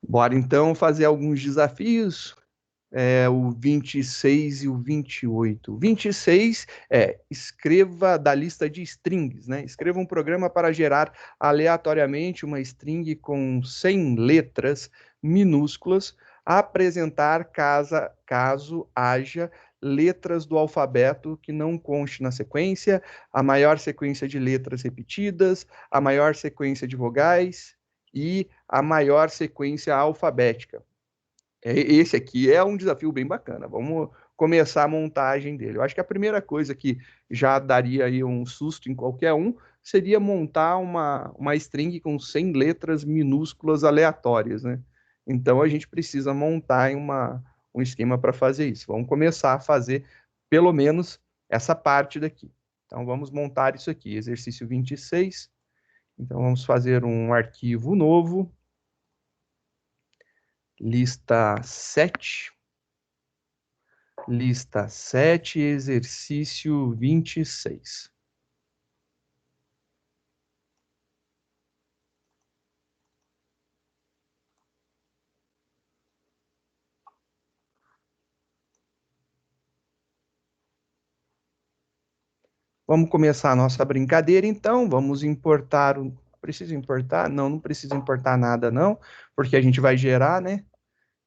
Bora então fazer alguns desafios. O 26 e o 28. O 26 escreva da lista de strings, né? Escreva um programa para gerar aleatoriamente uma string com 100 letras minúsculas, a apresentar caso haja letras do alfabeto que não conste na sequência, a maior sequência de letras repetidas, a maior sequência de vogais e a maior sequência alfabética. Esse aqui é um desafio bem bacana. Vamos começar a montagem dele. Eu acho que a primeira coisa que já daria aí um susto em qualquer um seria montar uma string com 100 letras minúsculas aleatórias, né? Então a gente precisa montar um esquema para fazer isso. Vamos começar a fazer pelo menos essa parte daqui. Então vamos montar isso aqui, exercício 26. Então vamos fazer um arquivo novo, lista 7. Lista 7, exercício 26. Vamos começar a nossa brincadeira, então. Vamos importar. Precisa importar? Não, não precisa importar nada, não, porque a gente vai gerar, né?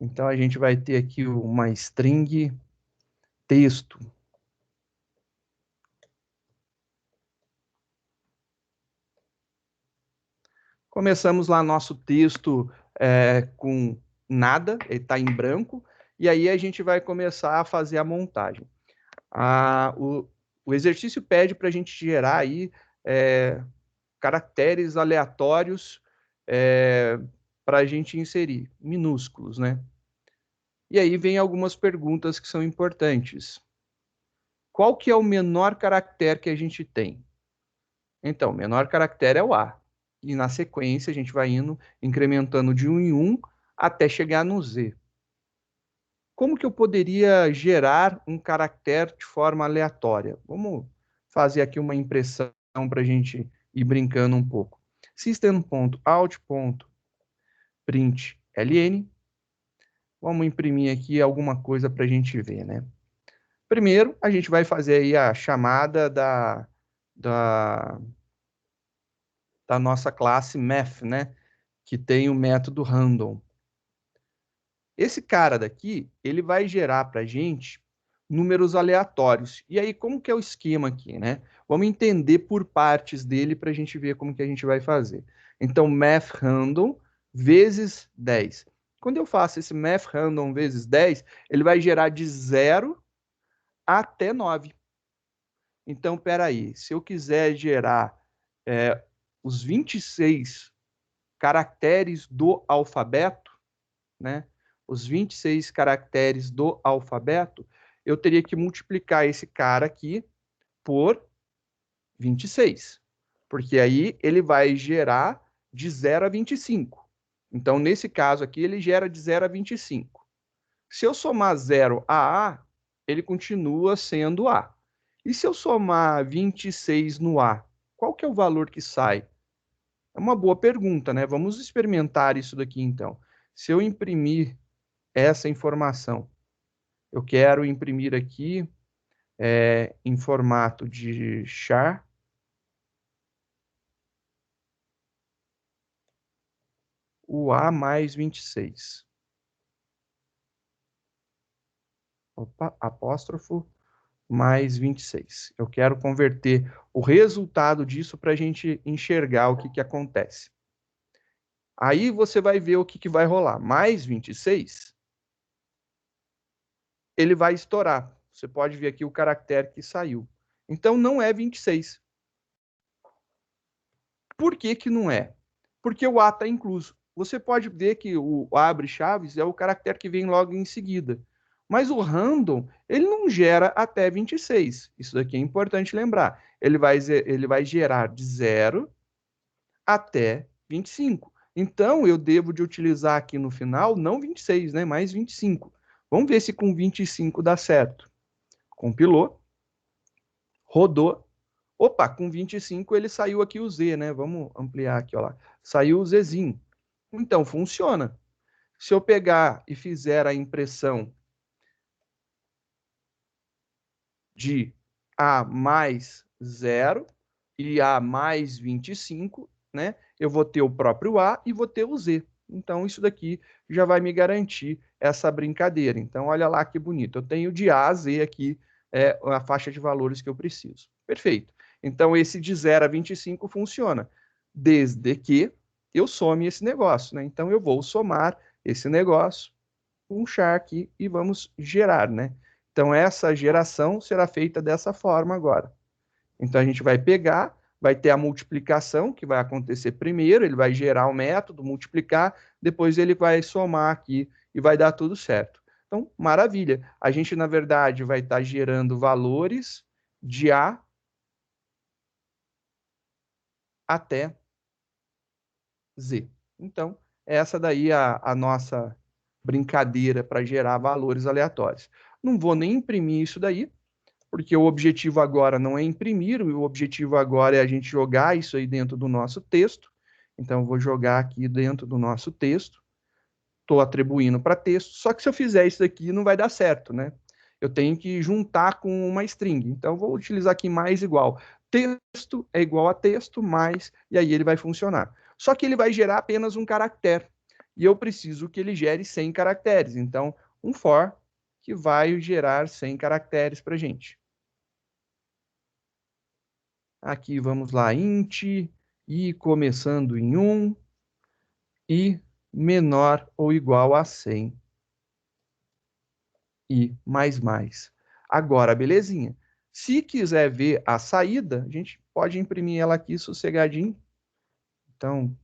Então, a gente vai ter aqui uma string texto. Começamos lá nosso texto com nada, ele está em branco, e aí a gente vai começar a fazer a montagem. O exercício pede para a gente gerar aí caracteres aleatórios para a gente inserir, minúsculos, né? E aí vem algumas perguntas que são importantes. Qual que é o menor caractere que a gente tem? Então, o menor caractere é o A. E na sequência a gente vai indo, incrementando de 1 em 1 até chegar no Z. Como que eu poderia gerar um caractere de forma aleatória? Vamos fazer aqui uma impressão para a gente ir brincando um pouco. System.out.println. Vamos imprimir aqui alguma coisa para a gente ver, né? Primeiro, a gente vai fazer aí a chamada da, da nossa classe math, né? Que tem o método random. Esse cara daqui, ele vai gerar para a gente números aleatórios. E aí, como que é o esquema aqui, né? Vamos entender por partes dele para a gente ver como que a gente vai fazer. Então, math random vezes 10. Quando eu faço esse math random vezes 10, ele vai gerar de 0 até 9. Então, peraí, se eu quiser gerar os 26 caracteres do alfabeto, né? Os 26 caracteres do alfabeto, eu teria que multiplicar esse cara aqui por 26. Porque aí ele vai gerar de 0 a 25. Então, nesse caso aqui, ele gera de 0 a 25. Se eu somar 0 a A, ele continua sendo A. E se eu somar 26 no A, qual que é o valor que sai? É uma boa pergunta, né? Vamos experimentar isso daqui, então. Se eu imprimir essa informação, eu quero imprimir aqui em formato de char, o A mais 26. Opa, apóstrofo mais 26. Eu quero converter o resultado disso para a gente enxergar o que acontece. Aí você vai ver o que vai rolar. Mais 26, ele vai estourar. Você pode ver aqui o caractere que saiu. Então, não é 26. Por que não é? Porque o A está incluso. Você pode ver que o abre chaves é o caractere que vem logo em seguida. Mas o random, ele não gera até 26. Isso daqui é importante lembrar. Ele vai gerar de 0 até 25. Então, eu devo de utilizar aqui no final, não 26, né, mais 25. Vamos ver se com 25 dá certo. Compilou, rodou. Opa, com 25 ele saiu aqui o Z, né? Vamos ampliar aqui, ó lá. Saiu o Zzinho. Então, funciona. Se eu pegar e fizer a impressão de A mais 0 e A mais 25, né? Eu vou ter o próprio A e vou ter o Z. Então, isso daqui já vai me garantir essa brincadeira. Então, olha lá que bonito. Eu tenho de A a Z aqui a faixa de valores que eu preciso. Perfeito. Então, esse de 0 a 25 funciona, desde que eu some esse negócio, né? Então, eu vou somar esse negócio, puxar aqui e vamos gerar, né? Então, essa geração será feita dessa forma agora. Então, a gente vai pegar, vai ter a multiplicação, que vai acontecer primeiro, ele vai gerar o método, multiplicar, depois ele vai somar aqui e vai dar tudo certo. Então, maravilha. A gente, na verdade, vai estar gerando valores de A até Z. Então, essa daí é a nossa brincadeira para gerar valores aleatórios. Não vou nem imprimir isso daí, porque o objetivo agora não é imprimir, o objetivo agora é a gente jogar isso aí dentro do nosso texto. Então, eu vou jogar aqui dentro do nosso texto, estou atribuindo para texto, só que se eu fizer isso daqui não vai dar certo, né? Eu tenho que juntar com uma string, então vou utilizar aqui mais igual. Texto é igual a texto, mais, e aí ele vai funcionar. Só que ele vai gerar apenas um caractere, e eu preciso que ele gere 100 caracteres, então um for que vai gerar 100 caracteres para a gente. Aqui vamos lá, int, i começando em 1, i menor ou igual a 100, i mais. Agora, belezinha. Se quiser ver a saída, a gente pode imprimir ela aqui sossegadinho. Então,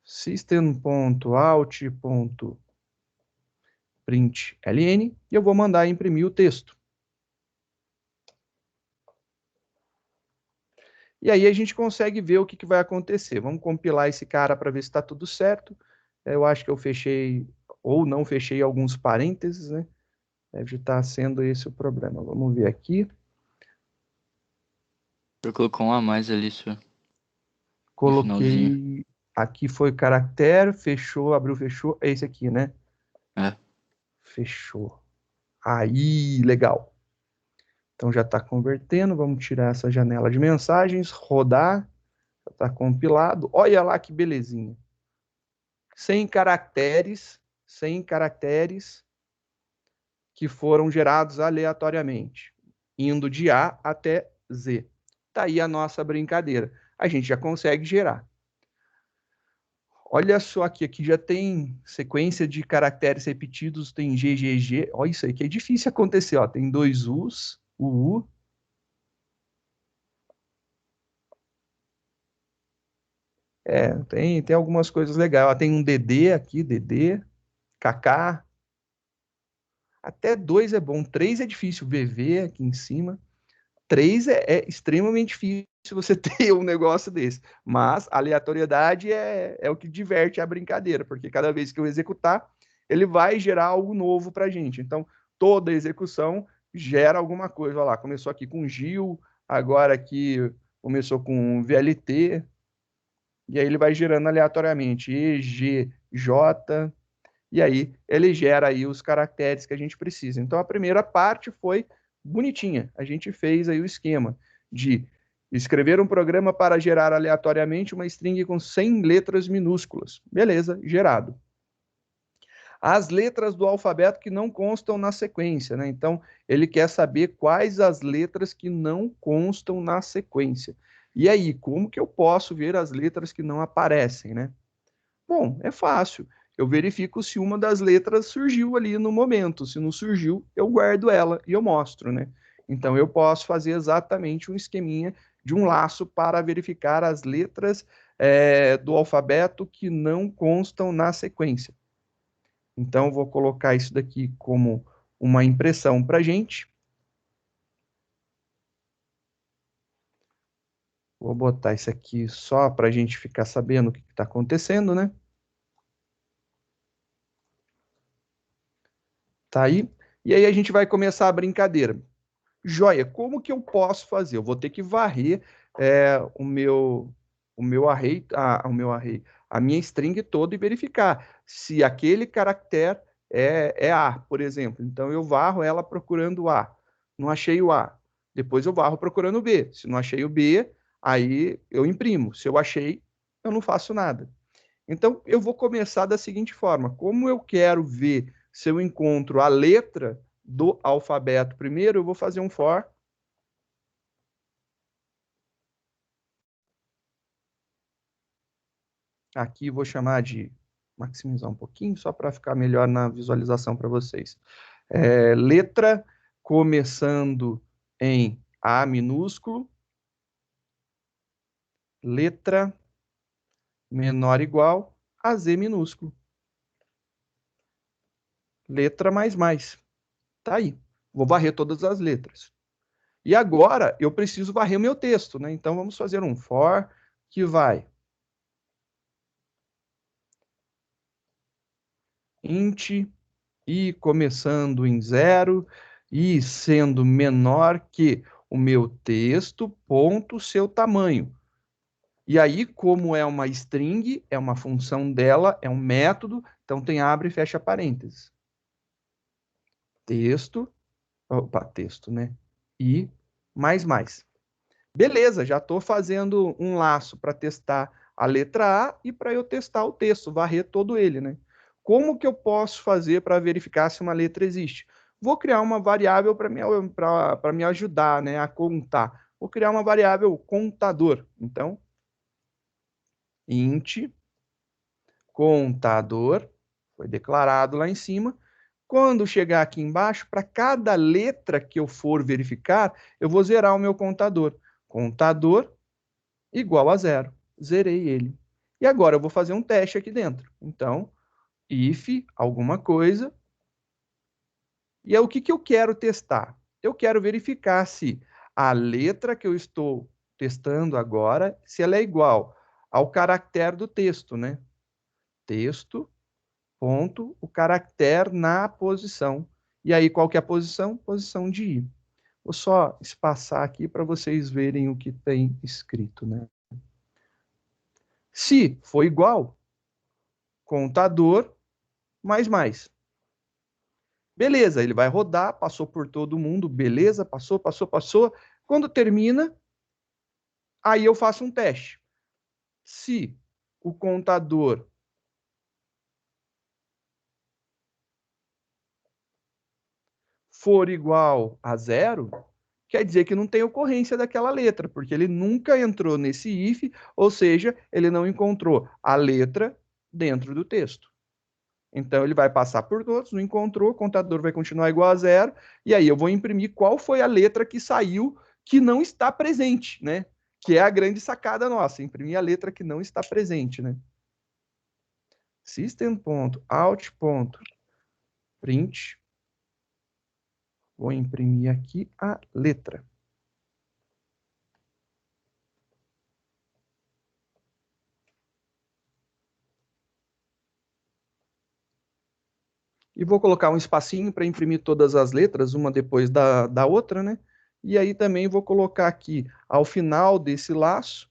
system.out.println, e eu vou mandar imprimir o texto. E aí a gente consegue ver o que vai acontecer. Vamos compilar esse cara para ver se está tudo certo. Eu acho que eu fechei ou não fechei alguns parênteses, né? Deve estar sendo esse o problema. Vamos ver aqui. Eu colocou um a mais ali, senhor. No finalzinho. Coloquei. Aqui foi caractere, fechou, abriu, fechou. É esse aqui, né? É. Fechou. Aí, legal. Então já está convertendo. Vamos tirar essa janela de mensagens, rodar. Já está compilado. Olha lá que belezinha. 100 caracteres que foram gerados aleatoriamente, indo de A até Z. Está aí a nossa brincadeira. A gente já consegue gerar. Olha só aqui já tem sequência de caracteres repetidos, tem GGG. Olha isso aí que é difícil acontecer. Ó. Tem dois U's, o U. Tem algumas coisas legais. Ó, tem um DD aqui, DD, KK. Até 2 é bom, 3 é difícil. VV aqui em cima. 3 é extremamente difícil você ter um negócio desse. Mas a aleatoriedade é o que diverte a brincadeira, porque cada vez que eu executar, ele vai gerar algo novo para a gente. Então, toda execução gera alguma coisa. Olha lá, começou aqui com Gil, agora aqui começou com VLT, e aí ele vai gerando aleatoriamente E, G, J, e aí ele gera aí os caracteres que a gente precisa. Então a primeira parte foi bonitinha. A gente fez aí o esquema de escrever um programa para gerar aleatoriamente uma string com 100 letras minúsculas. Beleza, gerado. As letras do alfabeto que não constam na sequência, né? Então ele quer saber quais as letras que não constam na sequência. E aí, como que eu posso ver as letras que não aparecem, né? Bom, é fácil. Eu verifico se uma das letras surgiu ali no momento. Se não surgiu, eu guardo ela e eu mostro, né? Então eu posso fazer exatamente um esqueminha de um laço para verificar as letras do alfabeto que não constam na sequência. Então eu vou colocar isso daqui como uma impressão para a gente. Vou botar isso aqui só para a gente ficar sabendo o que está acontecendo, né? Tá aí. E aí a gente vai começar a brincadeira. Joia, como que eu posso fazer? Eu vou ter que varrer o meu array, a minha string toda e verificar se aquele caractere é A, por exemplo. Então, eu varro ela procurando A. Não achei o A. Depois eu varro procurando o B. Se não achei o B, aí eu imprimo. Se eu achei, eu não faço nada. Então, eu vou começar da seguinte forma. Como eu quero ver se eu encontro a letra do alfabeto primeiro, eu vou fazer um for. Aqui vou chamar de maximizar um pouquinho, só para ficar melhor na visualização para vocês. Letra começando em A minúsculo, letra menor ou igual a Z minúsculo. Letra mais. Tá aí. Vou varrer todas as letras. E agora eu preciso varrer o meu texto, né? Então vamos fazer um for que vai int i começando em 0 e sendo menor que o meu texto, ponto, seu tamanho. E aí, como é uma string, é uma função dela, é um método, então tem abre e fecha parênteses. Texto, né? E mais. Beleza, já estou fazendo um laço para testar a letra A e para eu testar o texto, varrer todo ele, né? Como que eu posso fazer para verificar se uma letra existe? Vou criar uma variável para me ajudar, né, a contar. Vou criar uma variável contador. Então, int contador, foi declarado lá em cima. Quando chegar aqui embaixo, para cada letra que eu for verificar, eu vou zerar o meu contador. Contador igual a 0. Zerei ele. E agora eu vou fazer um teste aqui dentro. Então, if alguma coisa. E é o que eu quero testar? Eu quero verificar se a letra que eu estou testando agora, se ela é igual ao caractere do texto, né? Texto, ponto, o caractere na posição. E aí, qual que é a posição? Posição de i. Vou só espaçar aqui para vocês verem o que tem escrito, né? Se for igual, contador, mais. Beleza, ele vai rodar, passou por todo mundo, beleza, passou. Quando termina, aí eu faço um teste. Se o contador for igual a 0, quer dizer que não tem ocorrência daquela letra, porque ele nunca entrou nesse if, ou seja, ele não encontrou a letra dentro do texto. Então, ele vai passar por todos, não encontrou, o contador vai continuar igual a 0, e aí eu vou imprimir qual foi a letra que saiu que não está presente, né? Que é a grande sacada nossa, imprimir a letra que não está presente, né? System.out.print. Vou imprimir aqui a letra. E vou colocar um espacinho para imprimir todas as letras, uma depois da outra, né? E aí também vou colocar aqui, ao final desse laço,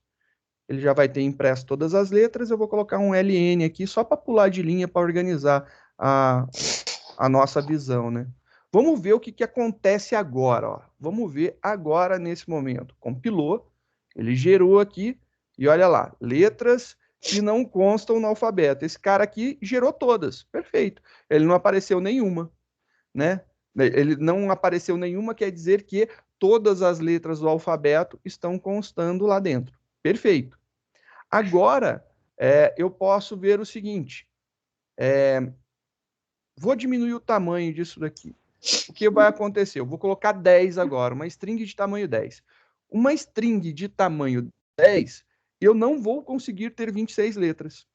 ele já vai ter impresso todas as letras, eu vou colocar um LN aqui, só para pular de linha, para organizar a nossa visão, né? Vamos ver o que acontece agora, ó. Vamos ver agora, nesse momento. Compilou, ele gerou aqui, e olha lá, letras que não constam no alfabeto. Esse cara aqui gerou todas, perfeito. Ele não apareceu nenhuma, né? Ele não apareceu nenhuma, quer dizer que todas as letras do alfabeto estão constando lá dentro. Perfeito. Agora, eu posso ver o seguinte, vou diminuir o tamanho disso daqui. O que vai acontecer? Eu vou colocar 10 agora, uma string de tamanho 10. Uma string de tamanho 10, eu não vou conseguir ter 26 letras.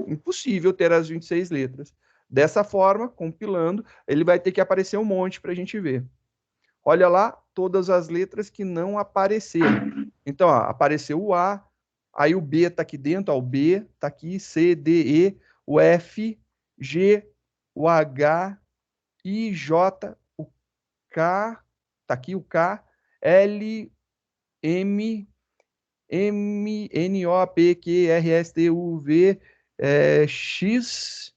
Impossível ter as 26 letras. Dessa forma, compilando, ele vai ter que aparecer um monte para a gente ver. Olha lá, todas as letras que não apareceram. Então, ó, apareceu o A, aí o B está aqui dentro, ó, o B está aqui, C, D, E, o F, G, o H, I, J, o K, está aqui o K, L, M, M, N, O, P, Q, R, S, T, U, V, X,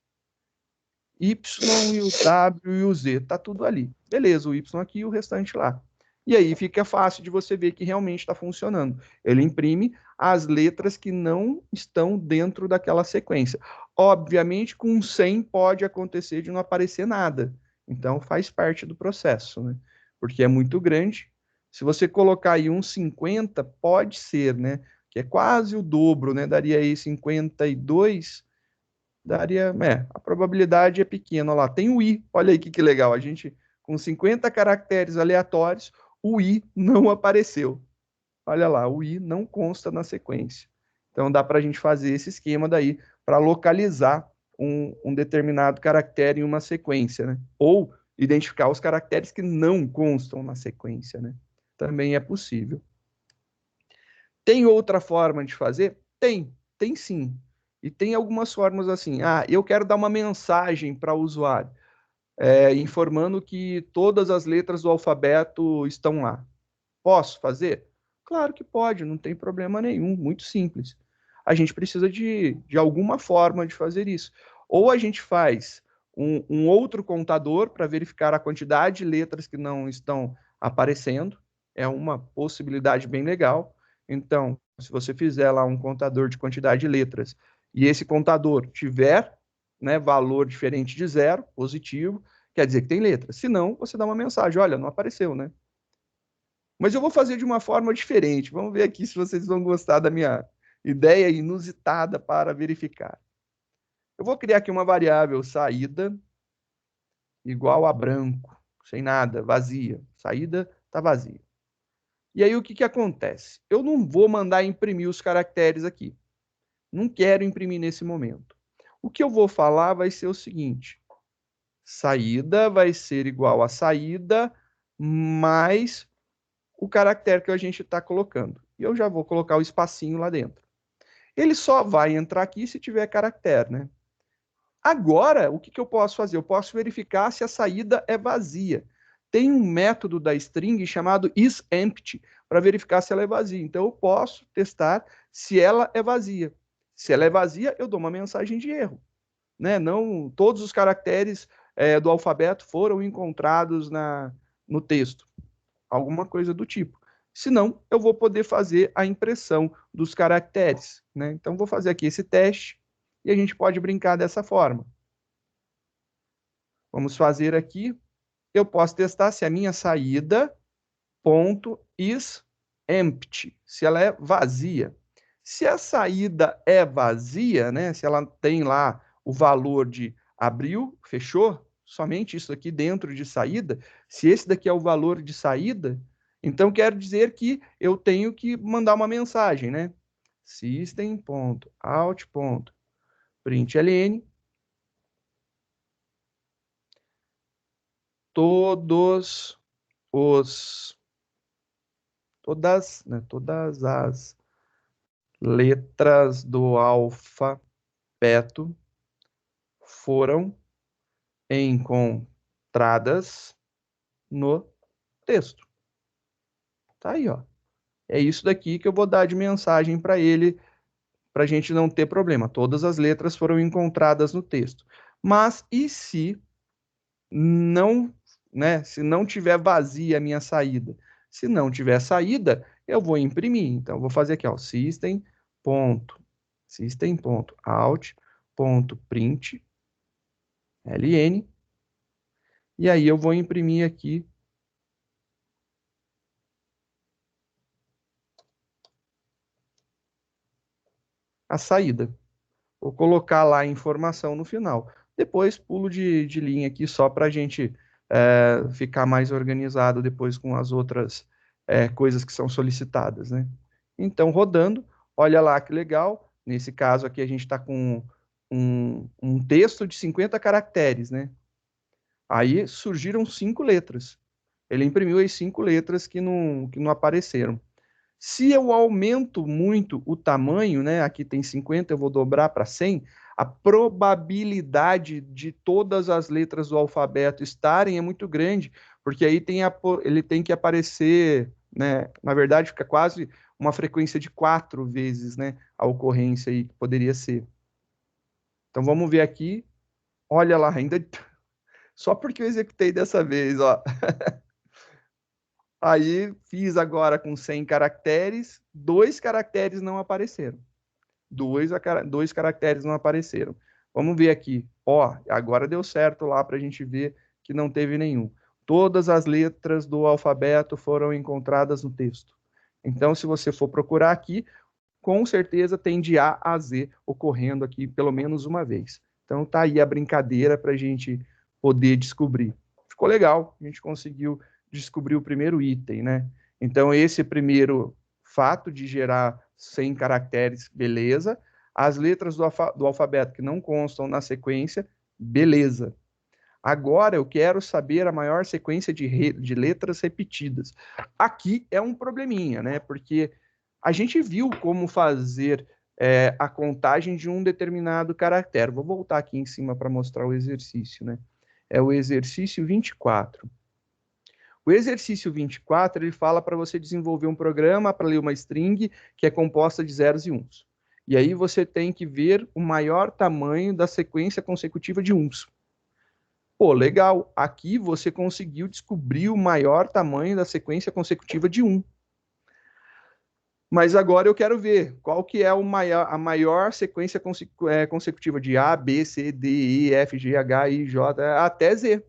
Y e o W e o Z. Tá tudo ali. Beleza, o Y aqui e o restante lá. E aí fica fácil de você ver que realmente está funcionando. Ele imprime as letras que não estão dentro daquela sequência. Obviamente, com 100 pode acontecer de não aparecer nada. Então, faz parte do processo, né? Porque é muito grande. Se você colocar aí um 50, pode ser, né? Que é quase o dobro, né? Daria aí 52, daria, a probabilidade é pequena. Olha lá, tem o I, olha aí que legal, a gente, com 50 caracteres aleatórios, o I não apareceu. Olha lá, o I não consta na sequência. Então dá para a gente fazer esse esquema daí para localizar um determinado caractere em uma sequência, né? Ou identificar os caracteres que não constam na sequência, né? Também é possível. Tem outra forma de fazer? Tem sim. E tem algumas formas assim. Eu quero dar uma mensagem para o usuário, informando que todas as letras do alfabeto estão lá. Posso fazer? Claro que pode, não tem problema nenhum, muito simples. A gente precisa de alguma forma de fazer isso. Ou a gente faz um outro contador para verificar a quantidade de letras que não estão aparecendo, é uma possibilidade bem legal. Então, se você fizer lá um contador de quantidade de letras e esse contador tiver, né, valor diferente de zero, positivo, quer dizer que tem letra. Se não, você dá uma mensagem, olha, não apareceu, né? Mas eu vou fazer de uma forma diferente. Vamos ver aqui se vocês vão gostar da minha ideia inusitada para verificar. Eu vou criar aqui uma variável saída igual a branco, sem nada, vazia. Saída está vazia. E aí o que acontece? Eu não vou mandar imprimir os caracteres aqui. Não quero imprimir nesse momento. O que eu vou falar vai ser o seguinte: saída vai ser igual a saída mais o caractere que a gente está colocando. E eu já vou colocar o espacinho lá dentro. Ele só vai entrar aqui se tiver caractere, né? Agora, o que eu posso fazer? Eu posso verificar se a saída é vazia. Tem um método da string chamado isEmpty para verificar se ela é vazia. Então, eu posso testar se ela é vazia. Se ela é vazia, eu dou uma mensagem de erro, né? Não todos os caracteres do alfabeto foram encontrados no texto, alguma coisa do tipo. Senão, eu vou poder fazer a impressão dos caracteres, né? Então, vou fazer aqui esse teste e a gente pode brincar dessa forma. Vamos fazer aqui. Eu posso testar se a minha saída ponto is empty, se ela é vazia. Se a saída é vazia, né? Se ela tem lá o valor de abriu, fechou, somente isso aqui dentro de saída, se esse daqui é o valor de saída, então quer dizer que eu tenho que mandar uma mensagem, né? System.out.println todas as letras do alfabeto foram encontradas no texto. Tá aí, ó. É isso daqui que eu vou dar de mensagem para ele, para a gente não ter problema. Todas as letras foram encontradas no texto. Mas e se não, né? Se não tiver vazia a minha saída? Se não tiver saída, eu vou imprimir. Então, eu vou fazer aqui, ó, system.out.println, e aí eu vou imprimir aqui a saída. Vou colocar lá a informação no final. Depois pulo de linha aqui só para a gente ficar mais organizado depois com as outras coisas que são solicitadas, né? Então, rodando, olha lá que legal. Nesse caso aqui, a gente está com um texto de 50 caracteres, né? Aí surgiram 5 letras. Ele imprimiu as 5 letras que não apareceram. Se eu aumento muito o tamanho, né? Aqui tem 50, eu vou dobrar para 100, a probabilidade de todas as letras do alfabeto estarem é muito grande, porque aí ele tem que aparecer né? Na verdade, fica quase uma frequência de 4 vezes, né, a ocorrência aí que poderia ser. Então vamos ver aqui. Olha lá, ainda só porque eu executei dessa vez, ó. Aí fiz agora com 100 caracteres, 2 caracteres não apareceram. Dois caracteres não apareceram. Vamos ver aqui. Ó, agora deu certo lá para a gente ver que não teve nenhum. Todas as letras do alfabeto foram encontradas no texto. Então, se você for procurar aqui, com certeza tem de A a Z ocorrendo aqui pelo menos uma vez. Então, tá aí a brincadeira para a gente poder descobrir. Ficou legal, a gente conseguiu descobrir o primeiro item, né? Então, esse primeiro fato de gerar 100 caracteres, beleza. As letras do alfabeto que não constam na sequência, beleza. Agora eu quero saber a maior sequência de letras repetidas. Aqui é um probleminha, né? Porque a gente viu como fazer a contagem de um determinado caractere. Vou voltar aqui em cima para mostrar o exercício, né? É o exercício 24. O exercício 24, ele fala para você desenvolver um programa para ler uma string que é composta de zeros e uns. E aí você tem que ver o maior tamanho da sequência consecutiva de uns. Pô, legal. Aqui você conseguiu descobrir o maior tamanho da sequência consecutiva de um. Mas agora eu quero ver qual que é a maior sequência consecutiva de A, B, C, D, E, F, G, H, I, J, até Z.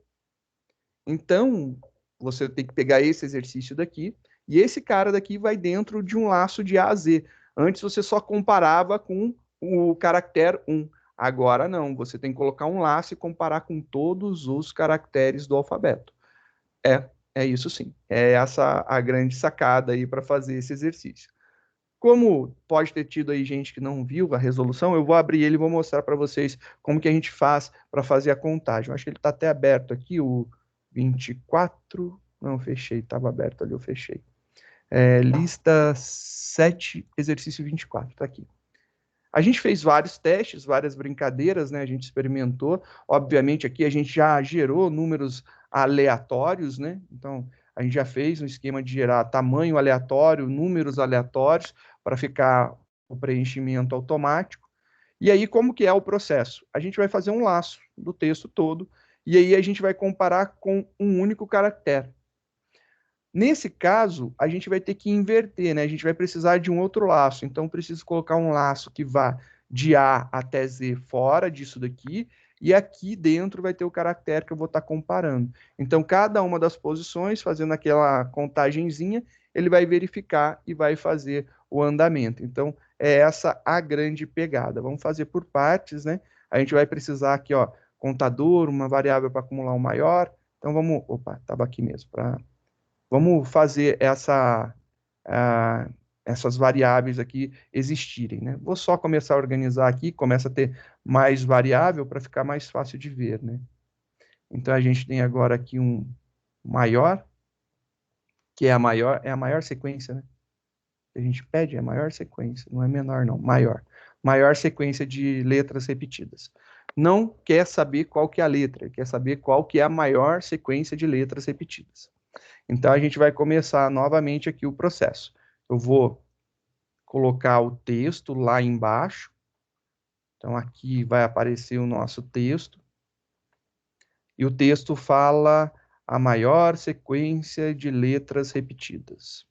Então, você tem que pegar esse exercício daqui, e esse cara daqui vai dentro de um laço de A a Z. Antes você só comparava com o caractere 1. Agora não, você tem que colocar um laço e comparar com todos os caracteres do alfabeto. É isso sim. É essa a grande sacada aí para fazer esse exercício. Como pode ter tido aí gente que não viu a resolução, eu vou abrir ele e vou mostrar para vocês como que a gente faz para fazer a contagem. Eu acho que ele está até aberto aqui, o 24. Não, fechei, estava aberto ali, eu fechei. Lista 7, exercício 24, está aqui. A gente fez vários testes, várias brincadeiras, né? A gente experimentou. Obviamente, aqui a gente já gerou números aleatórios, né? Então, a gente já fez um esquema de gerar tamanho aleatório, números aleatórios, para ficar o preenchimento automático. E aí, como que é o processo? A gente vai fazer um laço do texto todo, e aí a gente vai comparar com um único caractere. Nesse caso, a gente vai ter que inverter, né? A gente vai precisar de um outro laço. Então, preciso colocar um laço que vá de A até Z fora disso daqui, e aqui dentro vai ter o caractere que eu vou estar comparando. Então, cada uma das posições, fazendo aquela contagenzinha, ele vai verificar e vai fazer o andamento. Então, é essa a grande pegada. Vamos fazer por partes, né? A gente vai precisar aqui, ó, contador, uma variável para acumular o maior. Então, vamos... Opa, estava aqui mesmo, para vamos fazer essas variáveis aqui existirem, né? Vou só começar a organizar aqui, começa a ter mais variável para ficar mais fácil de ver, né? Então a gente tem agora aqui um maior, que é a maior sequência, né? A gente pede a maior sequência, não é menor não, maior. Maior sequência de letras repetidas. Não quer saber qual que é a letra, quer saber qual que é a maior sequência de letras repetidas. Então, a gente vai começar novamente aqui o processo. Eu vou colocar o texto lá embaixo. Então, aqui vai aparecer o nosso texto. E o texto fala a maior sequência de letras repetidas.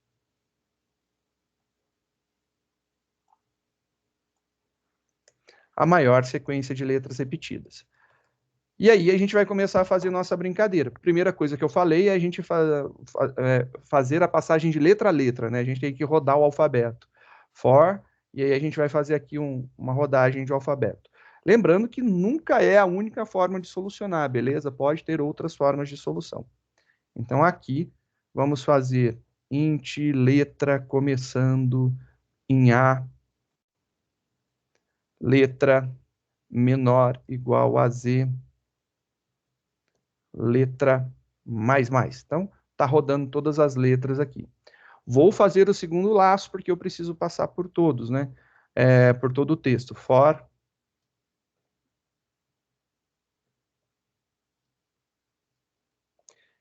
A maior sequência de letras repetidas. E aí a gente vai começar a fazer nossa brincadeira. Primeira coisa que eu falei é a gente fazer a passagem de letra a letra, né? A gente tem que rodar o alfabeto. For, e aí a gente vai fazer aqui uma rodagem de alfabeto. Lembrando que nunca é a única forma de solucionar, beleza? Pode ter outras formas de solução. Então aqui vamos fazer int letra começando em A, letra menor igual a Z, letra mais mais. Então, tá rodando todas as letras aqui. Vou fazer o segundo laço, porque eu preciso passar por todos, né? Por todo o texto. For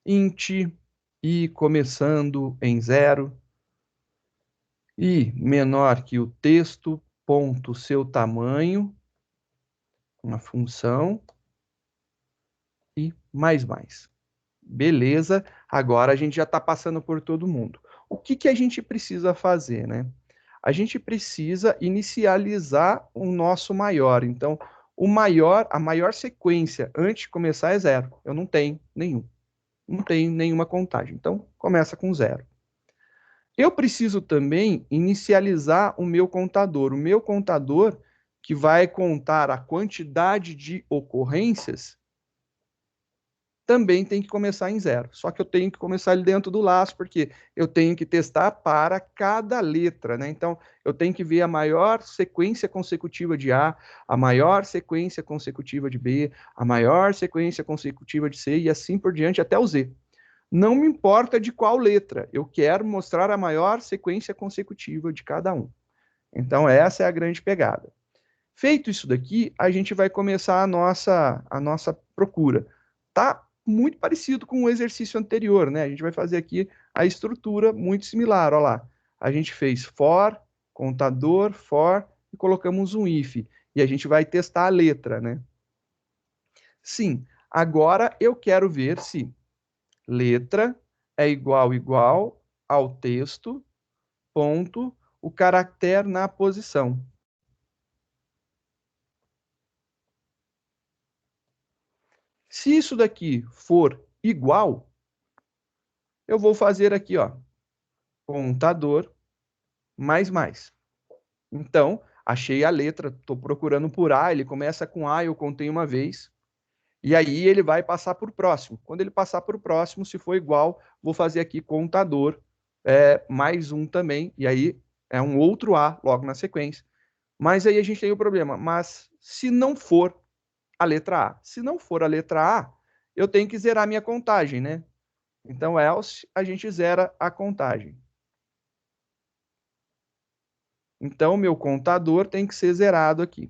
int i começando em 0, e menor que o texto, ponto, seu tamanho, uma função, e mais. Beleza, agora a gente já está passando por todo mundo. O que que a gente precisa fazer, né? A gente precisa inicializar o nosso maior. Então, a maior sequência antes de começar é zero. Eu não tenho nenhum. Não tenho nenhuma contagem. Então, começa com zero. Eu preciso também inicializar o meu contador. O meu contador, que vai contar a quantidade de ocorrências, também tem que começar em zero. Só que eu tenho que começar ele dentro do laço, porque eu tenho que testar para cada letra, né? Então, eu tenho que ver a maior sequência consecutiva de A maior sequência consecutiva de B, a maior sequência consecutiva de C e assim por diante até o Z. Não me importa de qual letra, eu quero mostrar a maior sequência consecutiva de cada um. Então, essa é a grande pegada. Feito isso daqui, a gente vai começar a nossa procura. Tá muito parecido com o exercício anterior, né? A gente vai fazer aqui a estrutura muito similar, olha lá. A gente fez for, contador, for, e colocamos um if. E a gente vai testar a letra, né? Sim, agora eu quero ver se letra é igual ao texto, ponto, o caractere na posição. Se isso daqui for igual, eu vou fazer aqui, ó, contador mais. Então, achei a letra, estou procurando por A, ele começa com A, eu contei uma vez, e aí ele vai passar por próximo. Quando ele passar por próximo, se for igual, vou fazer aqui contador mais um também, e aí é um outro A logo na sequência. Mas aí a gente tem o problema, mas se não for a letra A, se não for a letra A, eu tenho que zerar minha contagem, né? Então, else, a gente zera a contagem. Então, meu contador tem que ser zerado aqui.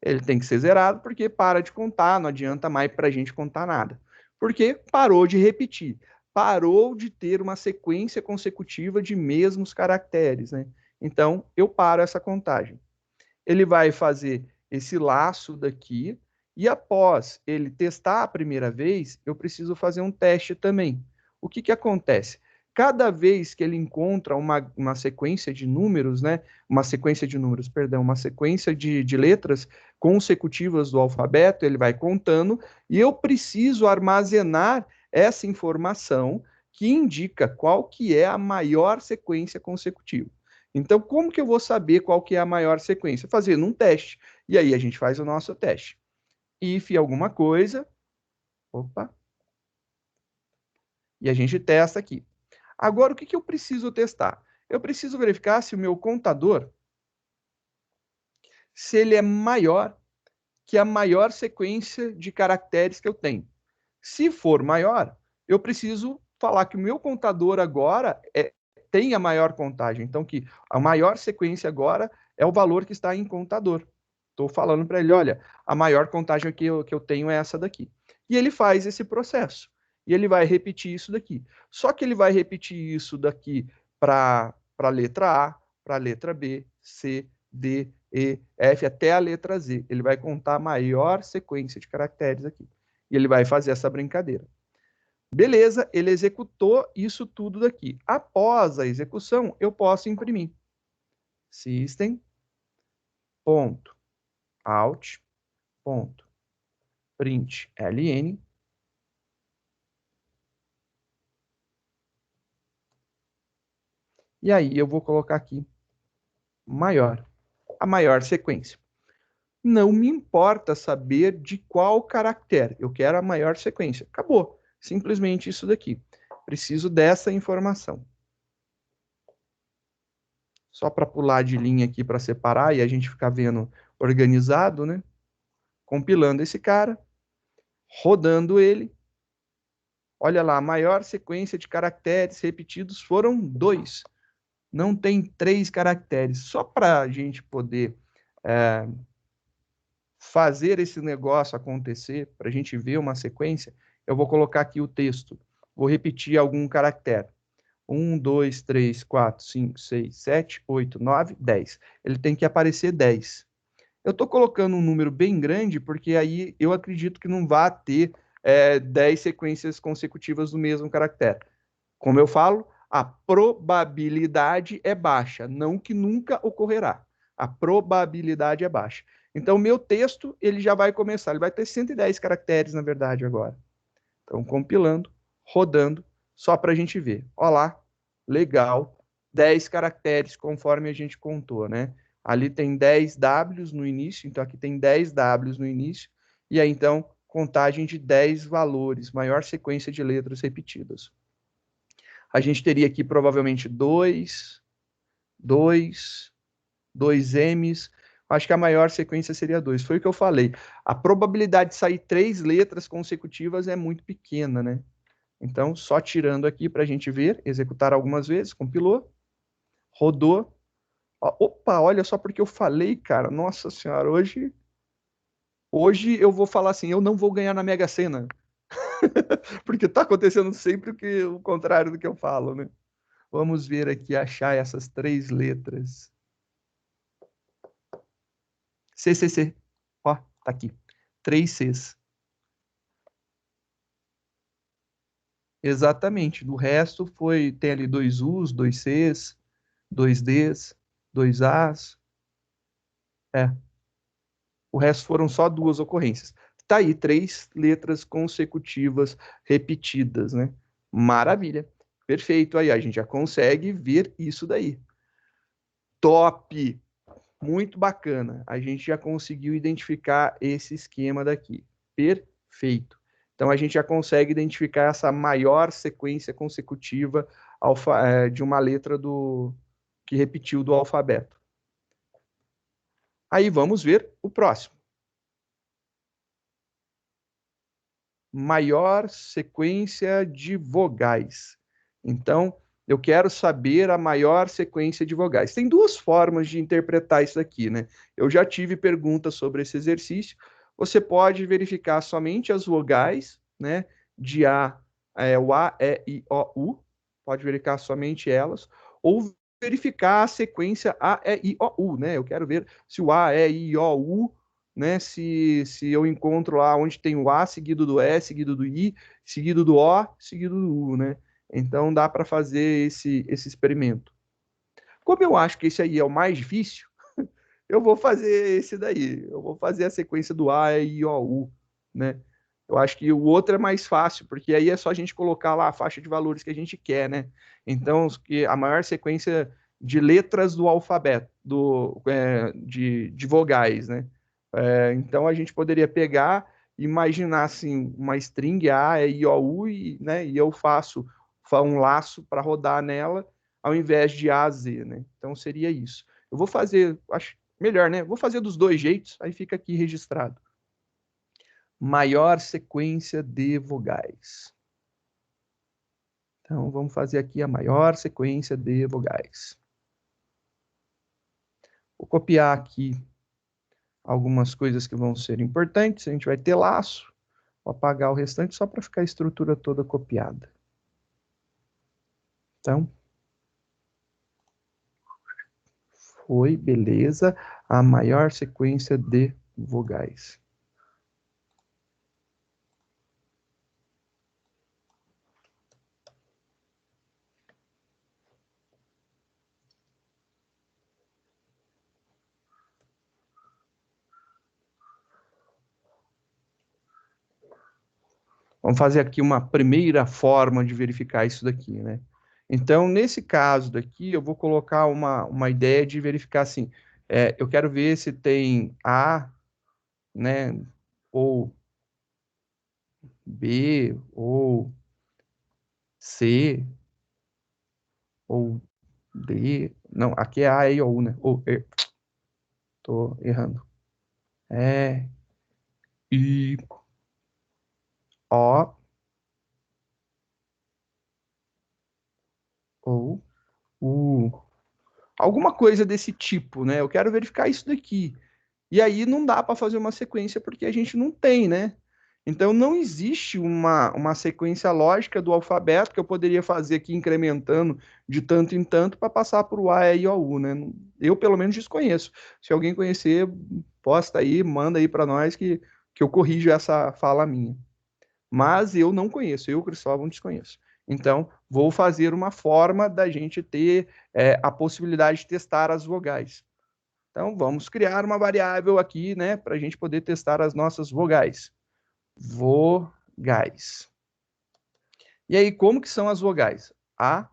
Ele tem que ser zerado porque para de contar, não adianta mais para a gente contar nada. Porque parou de repetir, parou de ter uma sequência consecutiva de mesmos caracteres, né? Então, eu paro essa contagem. Ele vai fazer esse laço daqui, e após ele testar a primeira vez, eu preciso fazer um teste também. O que que acontece? Cada vez que ele encontra uma sequência de números, né? Uma sequência de letras consecutivas do alfabeto, ele vai contando, e eu preciso armazenar essa informação que indica qual que é a maior sequência consecutiva. Então, como que eu vou saber qual que é a maior sequência? Fazendo um teste. E aí a gente faz o nosso teste. If alguma coisa, opa, e a gente testa aqui. Agora, o que que eu preciso testar? Eu preciso verificar se o meu contador, se ele é maior que a maior sequência de caracteres que eu tenho. Se for maior, eu preciso falar que o meu contador agora tem a maior contagem. Então, que a maior sequência agora é o valor que está em contador. Estou falando para ele, olha, a maior contagem que eu tenho é essa daqui. E ele faz esse processo. E ele vai repetir isso daqui. Só que ele vai repetir isso daqui para a letra A, para a letra B, C, D, E, F, até a letra Z. Ele vai contar a maior sequência de caracteres aqui. E ele vai fazer essa brincadeira. Beleza, ele executou isso tudo daqui. Após a execução, eu posso imprimir. System, ponto, out, ponto, print, ln. E aí eu vou colocar aqui maior, a maior sequência. Não me importa saber de qual caractere, eu quero a maior sequência. Acabou, simplesmente isso daqui. Preciso dessa informação. Só para pular de linha aqui para separar e a gente ficar vendo organizado, né? Compilando esse cara, rodando ele. Olha lá, a maior sequência de caracteres repetidos foram 2. Não tem 3 caracteres. Só para a gente poder fazer esse negócio acontecer, para a gente ver uma sequência, eu vou colocar aqui o texto. Vou repetir algum caractere. 1, 2, 3, 4, 5, 6, 7, 8, 9, 10. Ele tem que aparecer 10. Eu estou colocando um número bem grande, porque aí eu acredito que não vai ter 10 sequências consecutivas do mesmo caractere. Como eu falo, a probabilidade é baixa, não que nunca ocorrerá. A probabilidade é baixa. Então, o meu texto, ele já vai começar, ele vai ter 110 caracteres, na verdade, agora. Então, compilando, rodando, só para a gente ver. Olha lá, legal, 10 caracteres, conforme a gente contou, né? Ali tem 10 Ws no início, então aqui tem 10 Ws no início, e aí, então, contagem de 10 valores, maior sequência de letras repetidas. A gente teria aqui provavelmente dois M's. Acho que a maior sequência seria 2. Foi o que eu falei. A probabilidade de sair 3 letras consecutivas é muito pequena, né? Então, só tirando aqui para a gente ver, executar algumas vezes, compilou, rodou. Opa, olha só porque eu falei, cara. Nossa senhora, hoje eu vou falar assim, eu não vou ganhar na Mega Sena. Porque tá acontecendo sempre o contrário do que eu falo, né? Vamos ver aqui, achar essas 3 letras. CCC. Ó, tá aqui. 3 Cs. Exatamente. Do resto tem ali 2 Us, 2 Cs, 2 Ds, 2 As. É. O resto foram só 2 ocorrências. Tá aí 3 letras consecutivas repetidas, né? Maravilha. Perfeito. Aí a gente já consegue ver isso daí. Top. Muito bacana. A gente já conseguiu identificar esse esquema daqui. Perfeito. Então a gente já consegue identificar essa maior sequência consecutiva de uma letra que repetiu do alfabeto. Aí vamos ver o próximo. Maior sequência de vogais. Então, eu quero saber a maior sequência de vogais. Tem 2 formas de interpretar isso aqui, né? Eu já tive perguntas sobre esse exercício. Você pode verificar somente as vogais, né? De o A, E, I, O, U. Pode verificar somente elas. Ou verificar a sequência A, E, I, O, U, né? Eu quero ver se o A, E, I, O, U, né? Se eu encontro lá onde tem o A seguido do E, seguido do I, seguido do O, seguido do U, né? Então dá para fazer esse experimento. Como eu acho que esse aí é o mais difícil, eu vou fazer esse daí. Eu vou fazer a sequência do A, E, I, O, U, né? Eu acho que o outro é mais fácil, porque aí é só a gente colocar lá a faixa de valores que a gente quer, né? Então, a maior sequência de letras do alfabeto, de vogais, né? Então, a gente poderia pegar, imaginar assim, uma string A, E, I, O, U, né? E eu faço um laço para rodar nela, ao invés de A a Z, né? Então, seria isso. Eu vou fazer, acho melhor, né? Vou fazer dos 2 jeitos, aí fica aqui registrado. Maior sequência de vogais. Então, vamos fazer aqui a maior sequência de vogais. Vou copiar aqui algumas coisas que vão ser importantes. A gente vai ter laço. Vou apagar o restante só para ficar a estrutura toda copiada. Então, foi, beleza, a maior sequência de vogais. Vamos fazer aqui uma primeira forma de verificar isso daqui, né? Então, nesse caso daqui, eu vou colocar uma ideia de verificar assim, eu quero ver se tem A, né, ou B, ou C, ou D. Não, aqui é A, E, ou U, né? Tô errando. É I, O, ou U. Alguma coisa desse tipo, né? Eu quero verificar isso daqui. E aí não dá para fazer uma sequência porque a gente não tem, né? Então, não existe uma sequência lógica do alfabeto que eu poderia fazer aqui incrementando de tanto em tanto para passar para o A, E, I, O, U, né? Eu, pelo menos, desconheço. Se alguém conhecer, posta aí, manda aí para nós que eu corrijo essa fala minha. Mas eu não conheço, eu, Cristóvão, desconheço. Então, vou fazer uma forma da gente ter a possibilidade de testar as vogais. Então, vamos criar uma variável aqui, né, para a gente poder testar as nossas vogais. Vogais. E aí, como que são as vogais? A,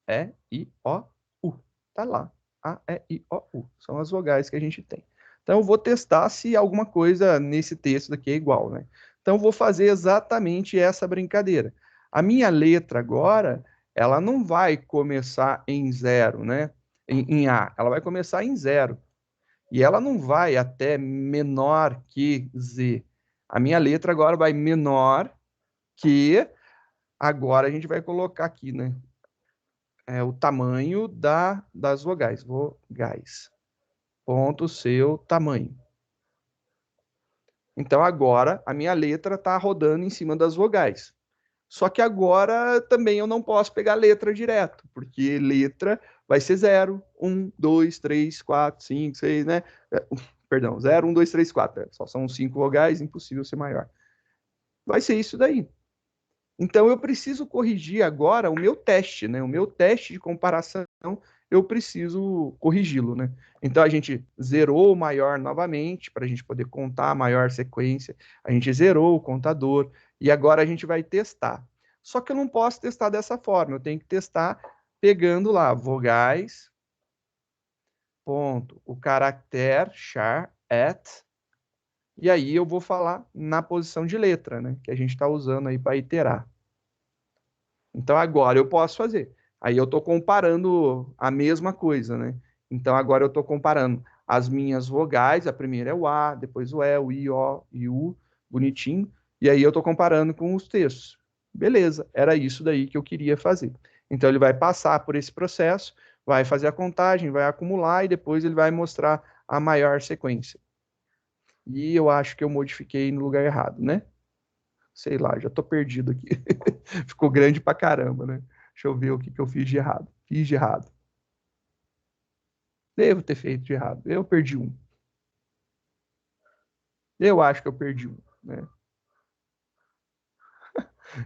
E, I, O, U. Tá lá. A, E, I, O, U. São as vogais que a gente tem. Então, eu vou testar se alguma coisa nesse texto daqui é igual, né? Então, eu vou fazer exatamente essa brincadeira. A minha letra agora, ela não vai começar em zero, né? Em A. Ela vai começar em zero. E ela não vai até menor que Z. A minha letra agora vai menor que. Agora a gente vai colocar aqui, né? O tamanho das vogais. Vogais. Ponto seu tamanho. Então agora a minha letra está rodando em cima das vogais. Só que agora também eu não posso pegar letra direto, porque letra vai ser 0, 1, 2, 3, 4, 5, 6, né? Perdão, 0, 1, 2, 3, 4. Só são 5 vogais, impossível ser maior. Vai ser isso daí. Então eu preciso corrigir agora o meu teste, né? O meu teste de comparação, eu preciso corrigi-lo, né? Então a gente zerou o maior novamente para a gente poder contar a maior sequência. A gente zerou o contador e agora a gente vai testar. Só que eu não posso testar dessa forma. Eu tenho que testar pegando lá vogais, ponto, o caractere char at, e aí eu vou falar na posição de letra, né? Que a gente está usando aí para iterar. Então agora eu posso fazer. Aí eu estou comparando a mesma coisa, né? Então agora eu estou comparando as minhas vogais, a primeira é o A, depois o E, o I, O e o U, bonitinho. E aí eu estou comparando com os textos. Beleza, era isso daí que eu queria fazer. Então ele vai passar por esse processo, vai fazer a contagem, vai acumular e depois ele vai mostrar a maior sequência. E eu acho que eu modifiquei no lugar errado, né? Sei lá, já tô perdido aqui. Ficou grande pra caramba, né? Deixa eu ver o que eu fiz de errado. Fiz de errado. Devo ter feito de errado. Eu perdi um. Eu acho que eu perdi um, né?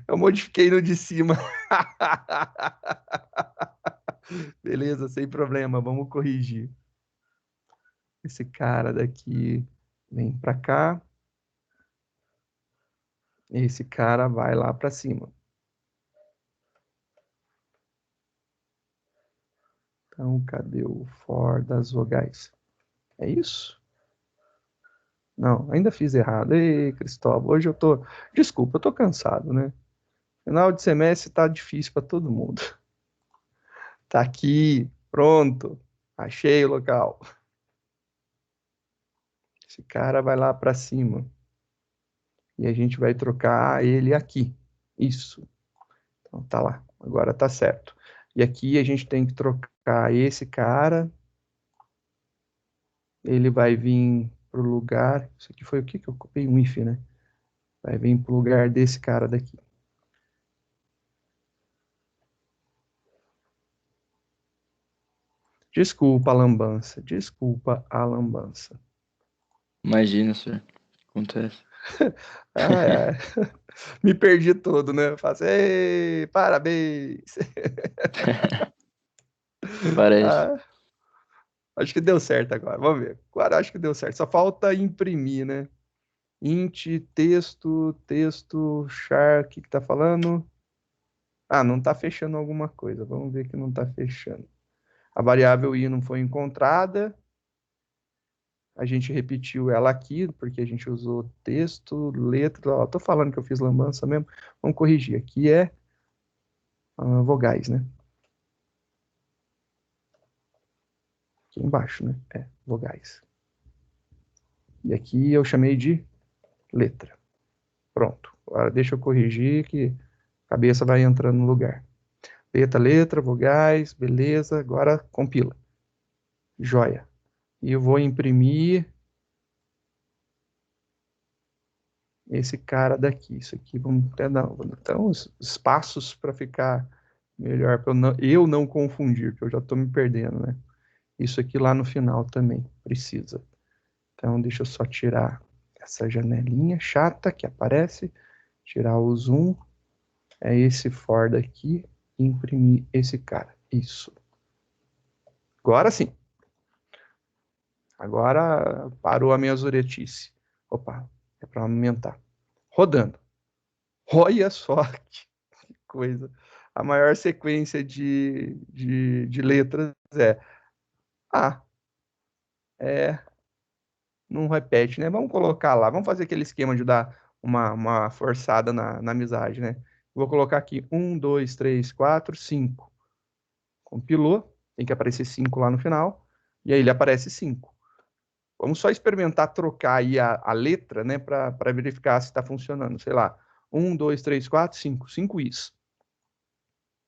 Eu modifiquei no de cima. Beleza, sem problema. Vamos corrigir. Esse cara daqui vem pra cá. Esse cara vai lá pra cima. Então, cadê o for das vogais? É isso? Não, ainda fiz errado. Ei, Cristóvão, hoje eu tô. Desculpa, eu tô cansado, né? Final de semestre tá difícil para todo mundo. Tá aqui, pronto. Achei o local. Esse cara vai lá para cima. E a gente vai trocar ele aqui. Isso. Então tá lá. Agora tá certo. E aqui a gente tem que trocar esse cara. Ele vai vir pro lugar. Isso aqui foi o que eu copiei? Um if, né? Vai vir pro lugar desse cara daqui. Desculpa a lambança. Desculpa a lambança. Imagina, senhor. Acontece. Ah, é. Me perdi todo, né? Eu faço, ei, parabéns! Parece. Ah, acho que deu certo agora. Vamos ver. Agora acho que deu certo. Só falta imprimir, né? Int, texto, char, o que que tá falando? Ah, não tá fechando alguma coisa. Vamos ver que não tá fechando. A variável i não foi encontrada. A gente repetiu ela aqui, porque a gente usou texto, letra. Ó, tô falando que eu fiz lambança mesmo. Vamos corrigir. Aqui é vogais, né? Aqui embaixo, né? É, vogais. E aqui eu chamei de letra. Pronto. Agora deixa eu corrigir que a cabeça vai entrando no lugar. Letra, vogais, beleza. Agora compila. Joia. E eu vou imprimir esse cara daqui. Isso aqui, vamos até dar então, os passos para ficar melhor, para eu não confundir, que eu já estou me perdendo, né? Isso aqui lá no final também precisa. Então, deixa eu só tirar essa janelinha chata que aparece, tirar o zoom, é esse for daqui, e imprimir esse cara. Isso. Agora sim. Agora parou a minha zuretice. Opa, é para aumentar. Rodando. Olha só que coisa. A maior sequência de letras é A. É, não repete, né? Vamos colocar lá. Vamos fazer aquele esquema de dar uma forçada na amizade, né? Vou colocar aqui 1, 2, 3, 4, 5. Compilou. Tem que aparecer 5 lá no final. E aí ele aparece 5. Vamos só experimentar trocar aí a letra, né? Para verificar se está funcionando. Sei lá. 1, 2, 3, 4, 5. 5 is.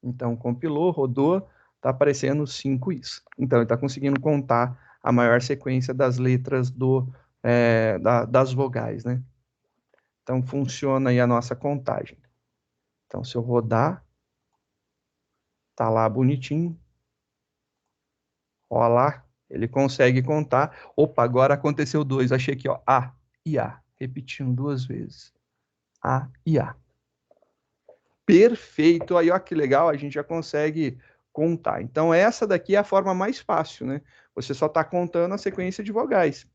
Então, compilou, rodou, está aparecendo 5 is. Então, ele está conseguindo contar a maior sequência das letras das vogais, né? Então, funciona aí a nossa contagem. Então, se eu rodar, tá lá bonitinho. Ó lá, ele consegue contar. Opa, agora aconteceu 2. Achei aqui, ó, A e A. Repetindo 2 vezes. A e A. Perfeito. Aí, ó, que legal, a gente já consegue contar. Então, essa daqui é a forma mais fácil, né? Você só está contando a sequência de vogais,